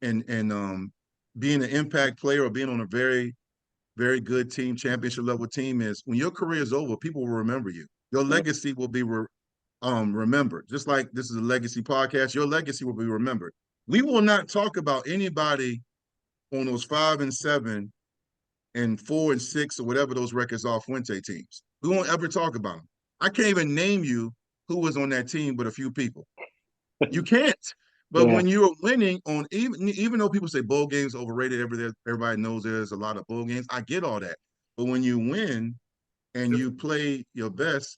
S1: an impact player or being on a very, very good team, championship level team is when your career is over, people will remember you. Your legacy will be remembered. Just like this is a legacy podcast, your legacy will be remembered. We will not talk about anybody on those 5 and 7 and 4 and 6 or whatever those records are Fuente teams. We won't ever talk about them. I can't even name you who was on that team but a few people. You can't. But when you're winning on even though people say bowl games overrated, everybody knows there's a lot of bowl games. I get all that. But when you win and you play your best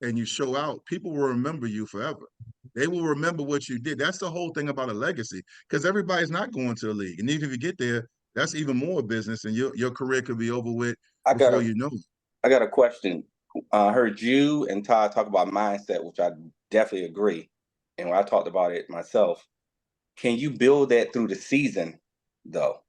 S1: and you show out, people will remember you forever. They will remember what you did. That's the whole thing about a legacy because everybody's not going to the league. And even if you get there, that's even more business and your career could be over with before you know it.
S3: I got a question. I heard you and Todd talk about mindset, which I definitely agree. And when I talked about it myself, can you build that through the season, though?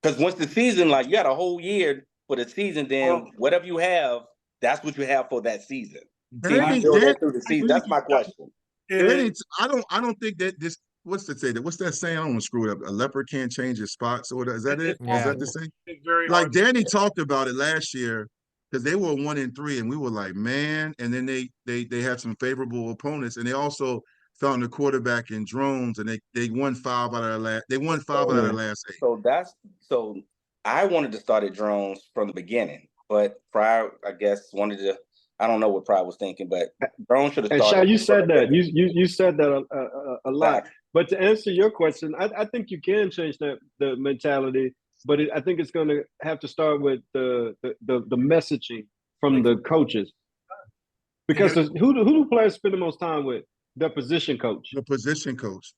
S3: Because once the season, like you got a whole year for the season, then whatever you have, that's what you have for that season. Can you build that through the season? That's my question.
S1: I don't think that this. What's that say? What's that saying? I don't want to screw it up. A leopard can't change his spots. Or is that it?
S2: Yeah.
S1: Is that the same? Like Danny talked about it last year because they were 1-3, and we were like, man. And then they had some favorable opponents, and they also found a quarterback in Drones, and they won 5 out of their last. They won 5 out of their last 8.
S3: So I wanted to start at Drones from the beginning, but Pryor, I guess, wanted to. I don't know what Pryor was thinking, but Drones should have started.
S4: Shy, you said that. You said that a lot. But to answer your question, I think you can change the mentality, but I think it's going to have to start with the messaging from the coaches. Because who do players spend the most time with? The position coach.
S1: The position coach.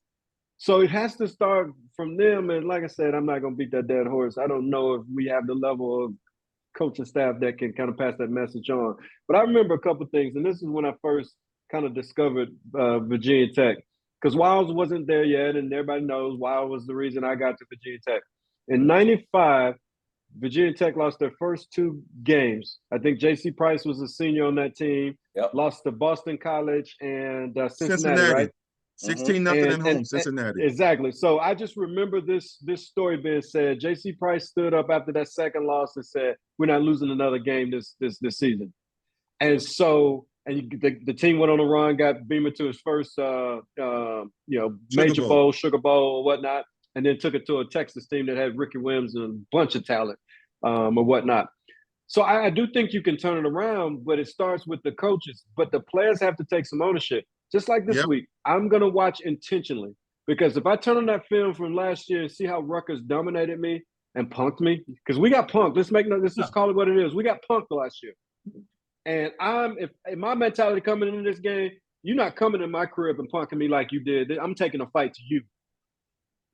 S4: So it has to start from them. And like I said, I'm not going to beat that dead horse. I don't know if we have the level of coaching staff that can kind of pass that message on. But I remember a couple of things, and this is when I first kind of discovered Virginia Tech, because Wiles wasn't there yet, and everybody knows Wiles was the reason I got to Virginia Tech. In '95, Virginia Tech lost their first 2 games. I think J.C. Price was a senior on that team.
S3: Yep.
S4: Lost to Boston College and Cincinnati, right?
S1: 16-0 at home, Cincinnati.
S4: Exactly. So I just remember this story being said. J.C. Price stood up after that second loss and said, "We're not losing another game this season." And so, the team went on a run, got Beamer to his first, major bowl, Sugar Bowl, or whatnot, and then took it to a Texas team that had Ricky Williams and a bunch of talent, or whatnot. So I do think you can turn it around, but it starts with the coaches. But the players have to take some ownership. Just like this week, I'm going to watch intentionally, because if I turn on that film from last year and see how Rutgers dominated me and punked me, because we got punked. Let's just call it what it is. We got punked last year. And if my mentality coming into this game, you're not coming in my crib and punking me like you did. I'm taking a fight to you.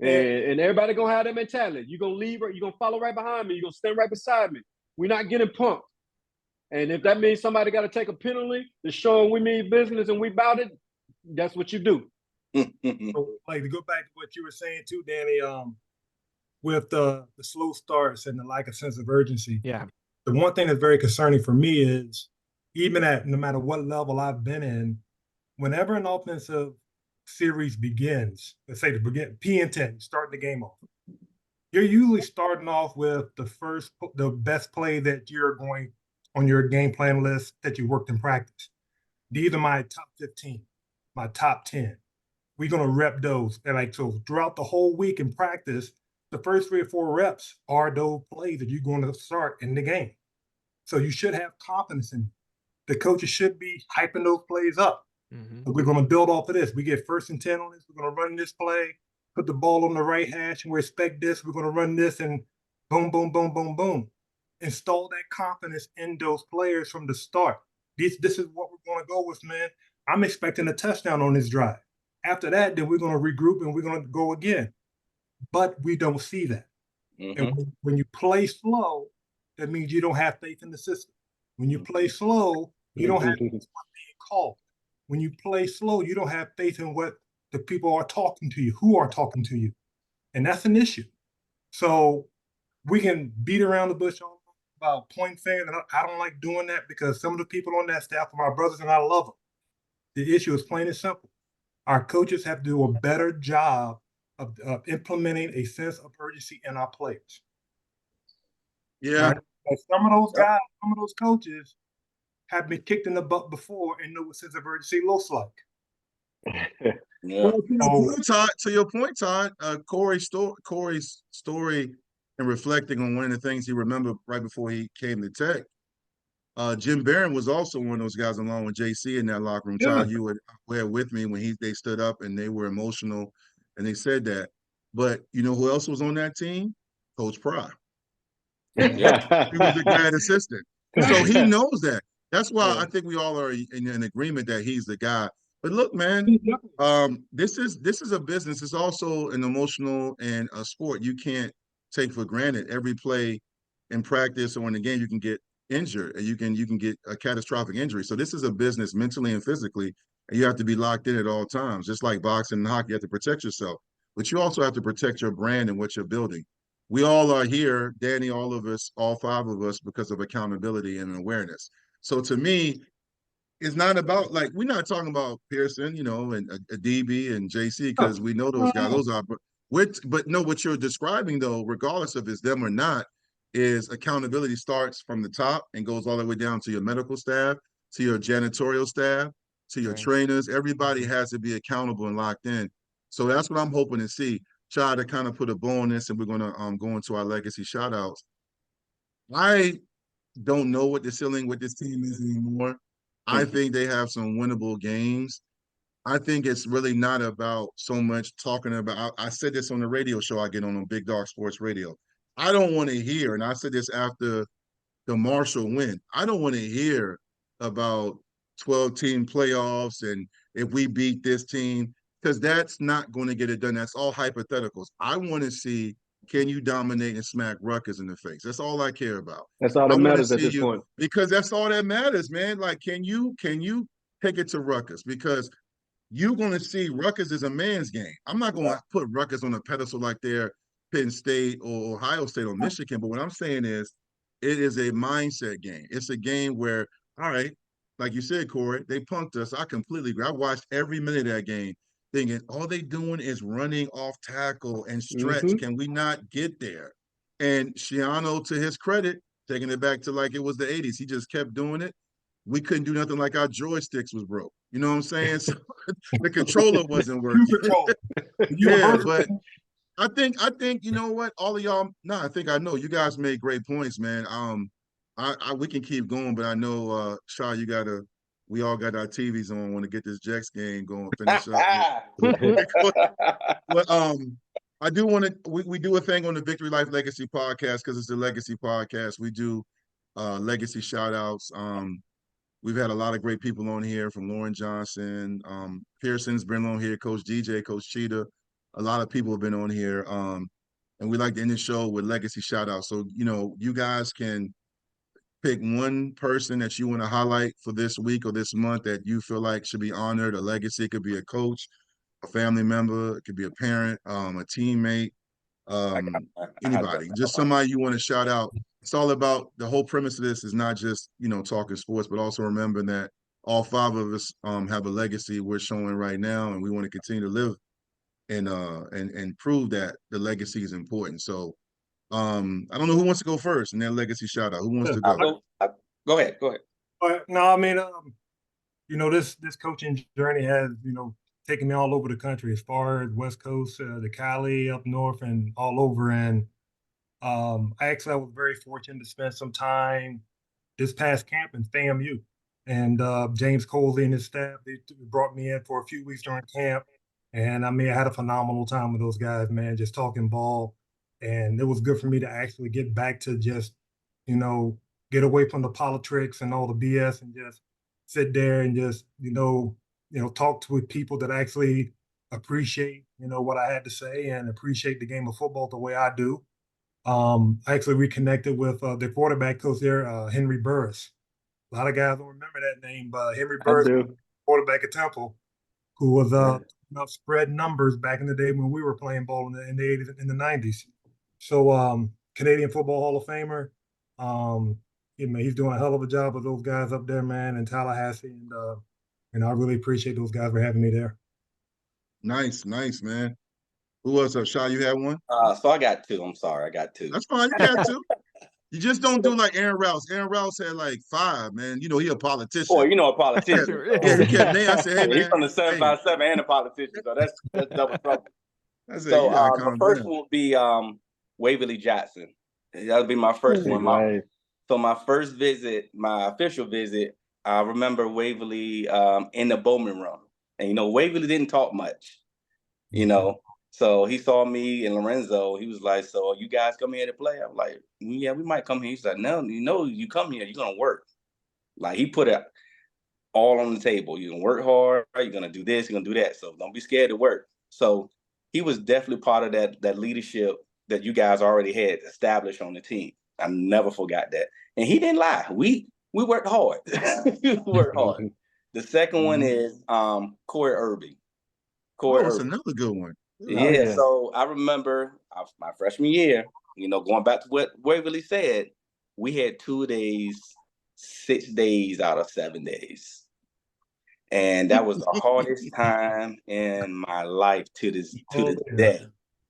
S4: And everybody going to have that mentality. You're going to leave, or you're going to follow right behind me. You're going to stand right beside me. We're not getting punked. And if that means somebody got to take a penalty to show them we mean business and we about it, that's what you do.
S5: So, like, to go back to what you were saying too, Danny, with the slow starts and the lack of sense of urgency.
S2: Yeah.
S5: The one thing that's very concerning for me is, even at no matter what level I've been in, whenever an offensive series begins, let's say P10, starting the game off, you're usually starting off with the best play that you're going on your game plan list that you worked in practice. These are my top 15, my top 10. We're going to rep those. And so throughout the whole week in practice, the first 3 or 4 reps are those plays that you're going to start in the game. So you should have confidence in it. The coaches should be hyping those plays up. Mm-hmm. We're going to build off of this. We get 1st and 10 on this. We're going to run this play, put the ball on the right hash, and we expect this. We're going to run this, and boom, boom, boom, boom, boom. Install that confidence in those players from the start. This is what we're going to go with, man. I'm expecting a touchdown on this drive. After that, then we're going to regroup and we're going to go again. But we don't see that. Mm-hmm. And when you play slow, that means you don't have faith in the system. When you play slow, you don't have faith in what's being called. When you play slow, you don't have faith in what the people are talking to you, who are talking to you. And that's an issue. So we can beat around the bush about point fingers, and I don't like doing that, because some of the people on that staff are my brothers and I love them. The issue is plain and simple. Our coaches have to do a better job of implementing a sense of urgency in our players.
S1: Yeah.
S5: Right? Some of those guys, some of those coaches have been kicked in the butt before and know what sense of urgency looks like.
S1: Yeah. To your point, Todd, Corey's story and reflecting on one of the things he remembered right before he came to Tech. Jim Barron was also one of those guys, along with JC, in that locker room. Todd, you were there with me when they stood up and they were emotional and they said that. But you know who else was on that team? Coach Pry. Yeah. He was the grad assistant. So he knows that. That's why I think we all are in agreement that he's the guy. But look, man, this is a business. It's also an emotional and a sport. You can't take for granted every play in practice or in the game. You can get injured, and you can get a catastrophic injury. So this is a business, mentally and physically, and you have to be locked in at all times. Just like boxing and hockey, you have to protect yourself, but you also have to protect your brand and what you're building. We all are here, Danny, all of us, all 5 of us, because of accountability and awareness. So to me, it's not about, like, we're not talking about Pearson, and a DB and JC, because we know those guys. Those are, but no, what you're describing, though, regardless of it's them or not, is accountability starts from the top and goes all the way down to your medical staff, to your janitorial staff, to your trainers. Everybody has to be accountable and locked in. So that's what I'm hoping to see. Try to kind of put a bow on this, and we're going to go into our legacy shout-outs. I don't know what the ceiling with this team is anymore. I think they have some winnable games. I think it's really not about so much talking about – I said this on the radio show I get on Big Dog Sports Radio. I don't want to hear, and I said this after the Marshall win, I don't want to hear about 12-team playoffs and if we beat this team, because that's not going to get it done. That's all hypotheticals. I want to see, can you dominate and smack Rutgers in the face? That's all I care about.
S4: That's all
S1: I
S4: that
S1: want to
S4: matters at
S1: see
S4: this
S1: you,
S4: point.
S1: because that's all that matters, man. Like, can you take it to Rutgers? Because you're going to see Rutgers is a man's game. I'm not going to put Rutgers on a pedestal like they're Penn State or Ohio State or Michigan. But what I'm saying is, it is a mindset game. It's a game where, all right, like you said, Corey, they punked us. I completely agree. I watched every minute of that game thinking all they doing is running off tackle and stretch. Can we not get there? And Shiano, to his credit, taking it back to like it was the 80s, he just kept doing it. We couldn't do nothing, like our joysticks was broke. You know what I'm saying? So the controller wasn't working. Yeah, but I think you know what, all of y'all. No, I think I know you guys made great points, man. We can keep going, but I know Shaw, we all got our TVs on. Want to get this Jets game going, finish up. But I do want to. We do a thing on the Vicktory Life Legacy Podcast because it's the Legacy Podcast. We do legacy shout outs. We've had a lot of great people on here, from Lauren Johnson, Pearson's been on here, Coach DJ, Coach Cheetah. A lot of people have been on here. And we like to end the show with legacy shout outs. So, you guys can pick one person that you want to highlight for this week or this month that you feel like should be honored. A legacy, it could be a coach, a family member, it could be a parent, a teammate, anybody, just somebody you want to shout out. It's all about, the whole premise of this is not just, talking sports, but also remembering that all 5 of us have a legacy we're showing right now, and we want to continue to live and prove that the legacy is important. So I don't know who wants to go first in their legacy shout out. Who wants to go?
S3: Go ahead.
S5: No, I mean, this coaching journey has, taken me all over the country, as far as West Coast, to Cali, up north, and all over. And I was very fortunate to spend some time this past camp in FAMU. And James Coley and his staff, they brought me in for a few weeks during camp. And I mean, I had a phenomenal time with those guys, man, just talking ball. And it was good for me to actually get back to just, get away from the politics and all the BS and just sit there and just, talk with people that actually appreciate, what I had to say and appreciate the game of football the way I do. I actually reconnected with the quarterback coach there, Henry Burris. A lot of guys don't remember that name, but Henry Burris, quarterback at Temple, who was spread numbers back in the day when we were playing ball in the 80s and the 90s. So Canadian Football Hall of Famer. He's doing a hell of a job with those guys up there, man, in Tallahassee. And I really appreciate those guys for having me there.
S1: Nice, man. Who else? Shaw, you had one?
S3: So I got 2. I'm sorry, I got 2.
S1: That's fine. You got 2. You just don't do like Aaron Rouse. Aaron Rouse had like 5, man. He a politician.
S3: Oh, a politician.
S1: Yeah, he kept naming. I said, hey, man.
S3: He's from the 757 and a politician, so that's double trouble.
S1: So
S3: the first one would be Waverly Jackson. That would be my first one. So my first visit, my official visit, I remember Waverly in the Bowman room. And, Waverly didn't talk much, So he saw me and Lorenzo. He was like, so you guys come here to play? I'm like, yeah, we might come here. He's like, no, you come here, you're going to work. Like, he put it all on the table. You're going to work hard. You're going to do this. You're going to do that. So don't be scared to work. So he was definitely part of that leadership that you guys already had established on the team. I never forgot that. And he didn't lie. We worked hard. We worked hard. The second one is Corey Irby.
S1: That's another good one.
S3: Yeah, so I remember my freshman year, going back to what Waverly said, we had 2 days, 6 days out of 7 days. And that was the hardest time in my life to this day.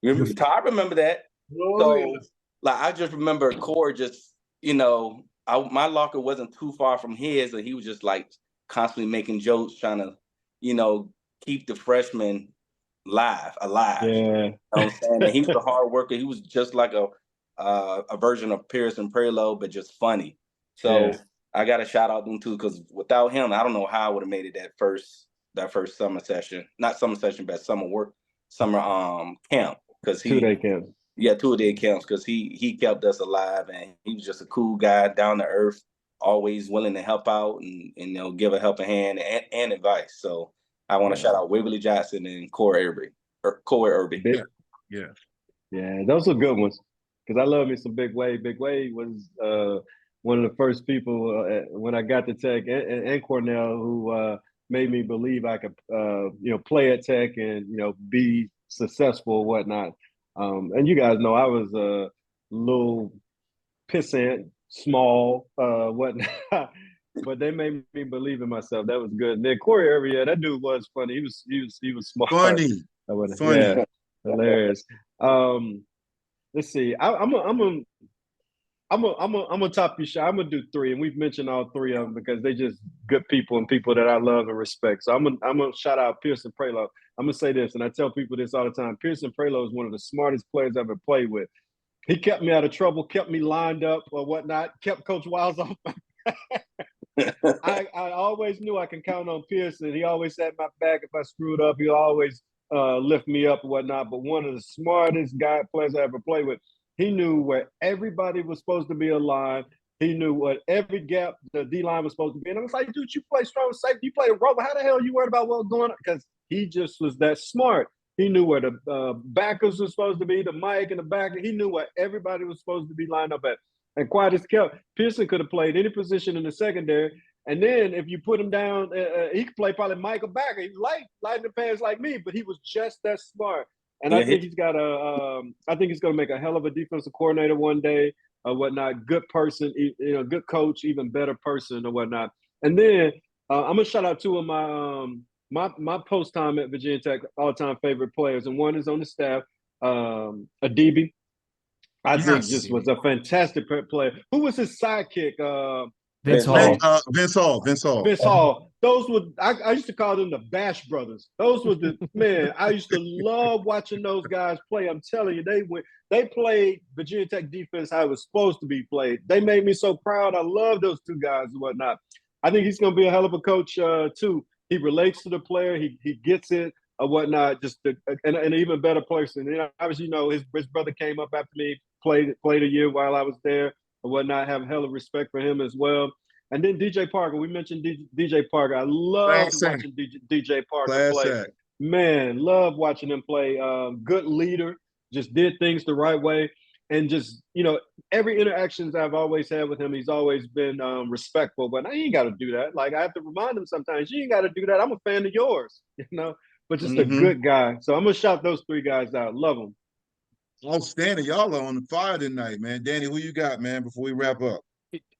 S3: I remember that. I just remember Corey just, my locker wasn't too far from his, and he was just like constantly making jokes, trying to, keep the freshmen alive.
S4: Yeah.
S3: You know what I'm saying? And he was a hard worker. He was just like a version of Pearson Prelo, but just funny. So I got to shout out them too, because without him, I don't know how I would have made it that first summer session. Not summer session, but summer camp. Because
S4: 2-day camp.
S3: Yeah, 2-day camps, because he kept us alive, and he was just a cool guy, down to earth, always willing to help out and give a helping hand and advice. So I want to shout out Wiggly Johnson and Corey Irby.
S4: Yeah, those were good ones. Because I love me some Big Wade. Big Wade was one of the first people when I got to Tech and Cornell who made me believe I could, play at Tech and, be successful or whatnot. And you guys know I was a little pissant, small, whatnot. But they made me believe in myself. That was good. And then Corey Irby, that dude was funny. He was smart.
S1: Funny.
S4: Yeah, hilarious. Let's see. I'm gonna top you, Shy. I'm gonna do 3, and we've mentioned all 3 of them because they just good people and people that I love and respect. So I'm gonna shout out Pearson Prelo. I'm gonna say this, and I tell people this all the time. Pearson Prelo is one of the smartest players I've ever played with. He kept me out of trouble, kept me lined up or whatnot, kept Coach Wiles off my I always knew I can count on Pearson. He always had my back if I screwed up. He always lift me up and whatnot. But one of the smartest players I ever played with. He knew where everybody was supposed to be aligned. He knew what every gap the D-line was supposed to be. And I was like, dude, you play strong safety. You play a rover. How the hell are you worried about what's going on? Because he just was that smart. He knew where the backers were supposed to be, the mic and the backer. He knew where everybody was supposed to be lined up at. And quiet as kept, Pearson could have played any position in the secondary. And then if you put him down, he could play probably Michael Backer. He lighting the pants like me, but he was just that smart. And I think he's got I think he's going to make a hell of a defensive coordinator one day or whatnot. Good person, good coach, even better person or whatnot. And then I'm going to shout out 2 of my post time at Virginia Tech all-time favorite players. And one is on the staff, Adibi. I think just was a fantastic player. Who was his sidekick?
S2: Vince Hall.
S1: Vince
S4: Hall. Those were I used to call them the Bash Brothers. Those were the man. I used to love watching those guys play. I'm telling you, they played Virginia Tech defense how it was supposed to be played. They made me so proud. I love those 2 guys and whatnot. I think he's going to be a hell of a coach too. He relates to the player. He gets it or whatnot. Just and an even better person. Obviously, his brother came up after me. Played a year while I was there or whatnot. Have a hell of respect for him as well. And then DJ Parker. We mentioned DJ Parker. I love watching DJ Parker play. Man, love watching him play. Good leader. Just did things the right way. And just, every interactions I've always had with him, he's always been respectful. But I ain't got to do that. Like, I have to remind him sometimes, you ain't got to do that. I'm a fan of yours, But just a good guy. So I'm going to shout those 3 guys out. Love them.
S1: Outstanding. Y'all are on fire tonight, man. Danny, who you got, man, before we wrap up?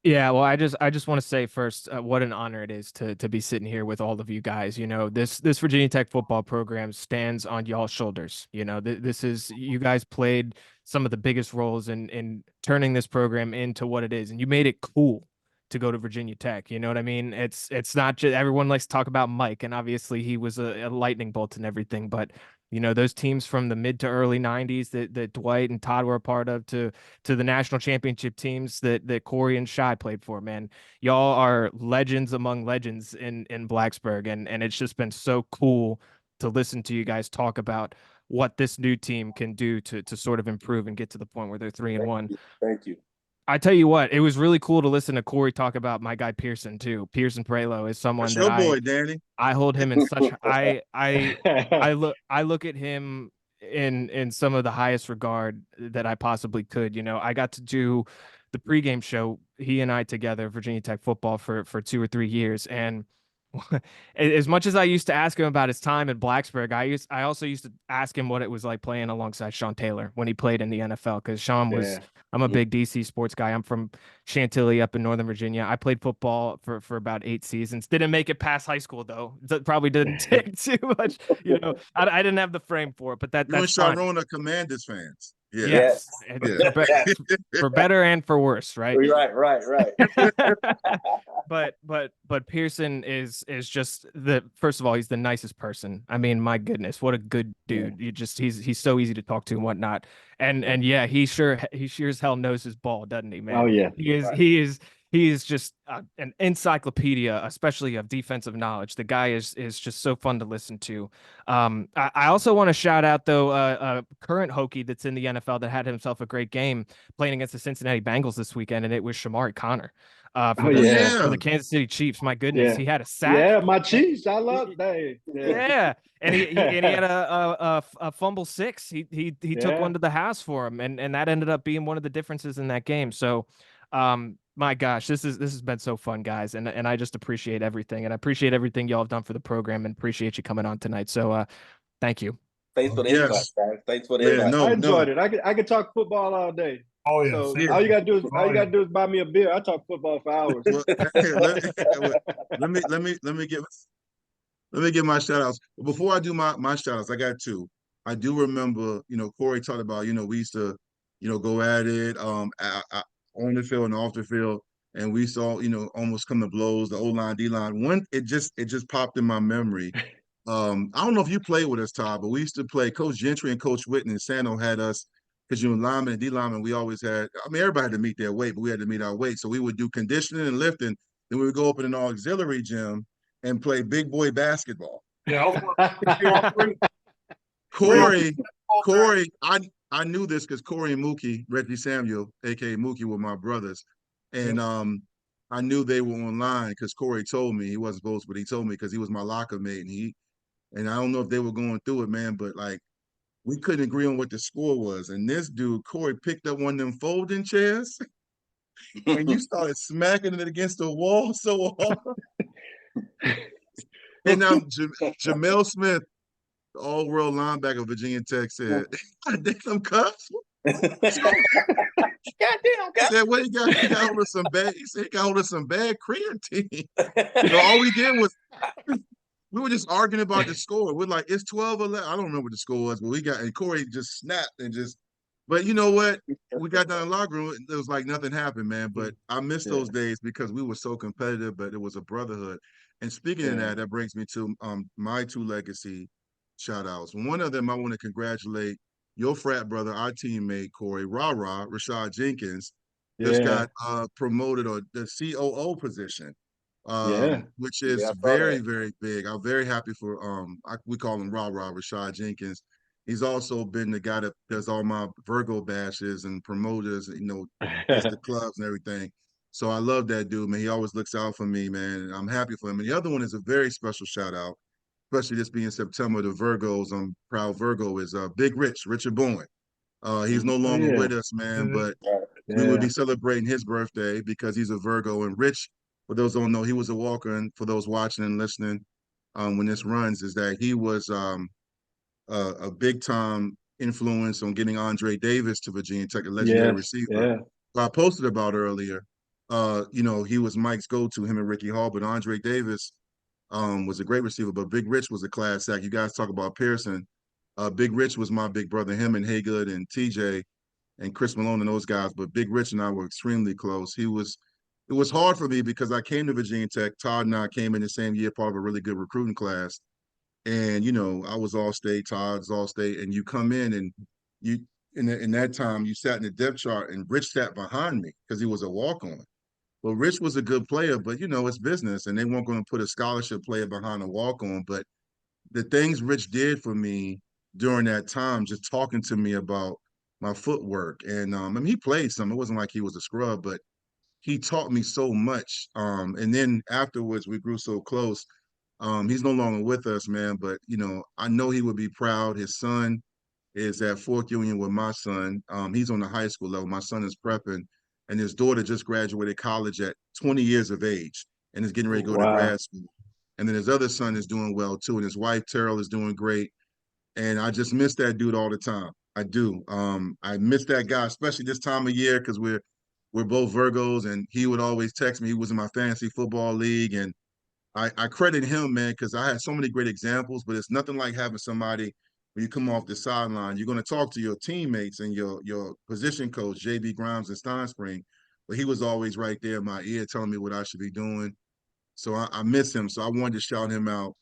S2: Yeah, well, I just want to say first, what an honor it is to be sitting here with all of you guys. This Virginia Tech football program stands on y'all's shoulders. This is, you guys played some of the biggest roles in turning this program into what it is, and you made it cool to go to Virginia Tech. You know what I mean? It's not just, everyone likes to talk about Mike, and obviously he was a lightning bolt and everything, but those teams from the mid to early 90s that Dwight and Todd were a part of to the national championship teams that Corey and Shy played for, man, y'all are legends among legends in Blacksburg. And it's just been so cool to listen to you guys talk about what this new team can do to sort of improve and get to the point where they're 3-1.
S3: Thank you.
S2: I tell you what, it was really cool to listen to Corey talk about my guy Pearson too. Pearson Prelo is someone
S1: That's your boy, Danny.
S2: I hold him in such I look at him in some of the highest regard that I possibly could. I got to do the pregame show, he and I together, Virginia Tech football for 2 or 3 years, and as much as I used to ask him about his time in Blacksburg, I also used to ask him what it was like playing alongside Sean Taylor when he played in the NFL, because Sean was, I'm a big DC sports guy. I'm from Chantilly up in Northern Virginia. I played football for about 8 seasons. Didn't make it past high school, though. That probably didn't take too much. I didn't have the frame for it, but that's
S1: Shyrone are Commanders fans. Yeah.
S2: Yes. For better and for worse, right?
S3: Right.
S2: But Pearson is just first of all, he's the nicest person. I mean, my goodness, what a good dude. He's so easy to talk to and whatnot. And yeah, he sure as hell knows his ball, doesn't he, man?
S4: Oh yeah.
S2: he is just an encyclopedia, especially of defensive knowledge. The guy is just so fun to listen to. I also want to shout out though a current Hokie that's in the NFL that had himself a great game playing against the Cincinnati Bengals this weekend, and it was Shamari Connor. From the Kansas City Chiefs. My goodness, he had a sack.
S4: Yeah, my Chiefs. I love that.
S2: Yeah, and he had a fumble 6. He took one to the house for him, and that ended up being one of the differences in that game. So, my gosh, this has been so fun, guys, and I just appreciate everything, and I appreciate everything y'all have done for the program, and appreciate you coming on tonight. So, thank you.
S3: Thanks for the invite, guys. Thanks for the invite.
S4: I enjoyed it. I could talk football all day.
S5: Oh yeah.
S4: So all you gotta do is buy me a beer. I talk football for hours.
S1: Well, let me give my shout outs. But before I do my shout outs, I got 2. I do remember, Corey talked about, we used to, go at it on the field and off the field, and we saw, almost come to blows, the O-line, D-line. One, it just popped in my memory. I don't know if you played with us, Todd, but we used to play. Coach Gentry and Coach Whitten and Sano had us, because linemen and D-linemen, we always had, everybody had to meet their weight, but we had to meet our weight. So we would do conditioning and lifting. Then we would go up in an auxiliary gym and play big boy basketball.
S5: Yeah.
S1: Corey, I knew this because Corey and Mookie, Reggie Samuel, aka Mookie, were my brothers. And I knew they were online because Corey told me. He wasn't supposed to, but he told me because he was my locker mate. And I don't know if they were going through it, man, but like, we couldn't agree on what the score was. And this dude, Corey, picked up one of them folding chairs and you started smacking it against the wall so hard. And now Jamel Smith, the all-world linebacker of Virginia Tech, said, "Damn, Cubs."
S3: Goddamn,
S1: He said, "What he got hold of some bad." He said, "He got hold of some bad creatine." So all we did was we were just arguing about the score. We're like, it's 12-11. I don't remember what the score was, but and Corey just snapped and just. But you know what? We got down in the locker room. It was like nothing happened, man. But I miss those days because we were so competitive, but it was a brotherhood. And speaking of that brings me to my 2 legacy shout outs. One of them, I want to congratulate your frat brother, our teammate, Corey, Rashad Jenkins, just got promoted or the COO position. Which is very, very big. I'm very happy for we call him Rashad Jenkins. He's also been the guy that does all my Virgo bashes and promoters, just the clubs and everything. So I love that dude, man. He always looks out for me, man. And I'm happy for him. And the other one is a very special shout out, especially this being September. The Virgos, I'm proud Virgo, is Big Richard Bowen. He's no longer with us, man, but we will be celebrating his birthday because he's a Virgo. And Rich, for those who don't know, he was a walker, and for those watching and listening, when this runs, is that he was a big-time influence on getting Andre Davis to Virginia Tech, a legendary receiver. So I posted about earlier, he was Mike's go-to, him and Ricky Hall, but Andre Davis was a great receiver, but Big Rich was a class act. You guys talk about Pearson. Big Rich was my big brother, him and Haygood and TJ and Chris Malone and those guys, but Big Rich and I were extremely close. It was hard for me because I came to Virginia Tech. Todd and I came in the same year, part of a really good recruiting class. And, I was All-State, Todd's All-State, and you come in and you in that time you sat in the depth chart and Rich sat behind me because he was a walk-on. Well, Rich was a good player, but, it's business, and they weren't going to put a scholarship player behind a walk-on. But the things Rich did for me during that time, just talking to me about my footwork. And, he played some. It wasn't like he was a scrub, but he taught me so much. And then afterwards, we grew so close. He's no longer with us, man, but, I know he would be proud. His son is at Fork Union with my son. He's on the high school level. My son is prepping, and his daughter just graduated college at 20 years of age and is getting ready to go to grad school. And then his other son is doing well, too, and his wife, Terrell, is doing great. And I just miss that dude all the time. I do. I miss that guy, especially this time of year because we're both Virgos, and he would always text me. He was in my fantasy football league, and I credit him, man, because I had so many great examples, but it's nothing like having somebody when you come off the sideline. You're going to talk to your teammates and your position coach, J.B. Grimes and Steinspring, but he was always right there in my ear telling me what I should be doing. So I miss him. So I wanted to shout him out.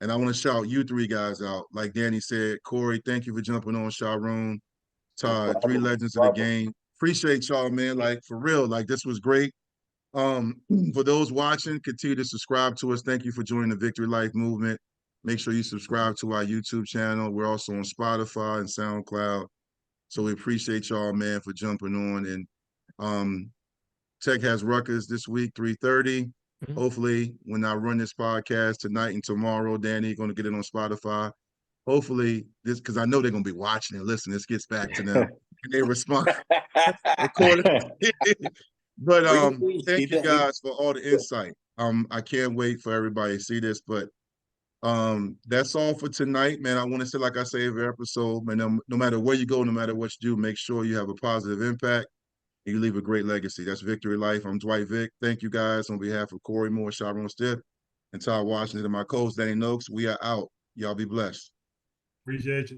S1: And I want to shout you 3 guys out. Like Danny said, Corey, thank you for jumping on. Shyrone, Todd, 3 legends of the game. Appreciate y'all, man. Like, for real, like, this was great. For those watching, continue to subscribe to us. Thank you for joining the Vicktory Life movement. Make sure you subscribe to our YouTube channel. We're also on Spotify and SoundCloud. So we appreciate y'all, man, for jumping on. And Tech has Rutgers this week, 3:30.
S2: Mhm.
S1: Hopefully, when I run this podcast tonight and tomorrow, Danny going to get it on Spotify. Hopefully, this, because I know they're going to be watching and listening. This gets back to them and they respond accordingly. But thank you guys for all the insight. I can't wait for everybody to see this. But that's all for tonight, man. I want to say, like I say every episode, man, no matter where you go, no matter what you do, make sure you have a positive impact and you leave a great legacy. That's Vicktory Life. I'm Dwight Vick. Thank you guys on behalf of Corey Moore, Shyrone, Stith, and Todd Washington, and my co-host Danny Nokes. We are out. Y'all be blessed.
S5: Appreciate you.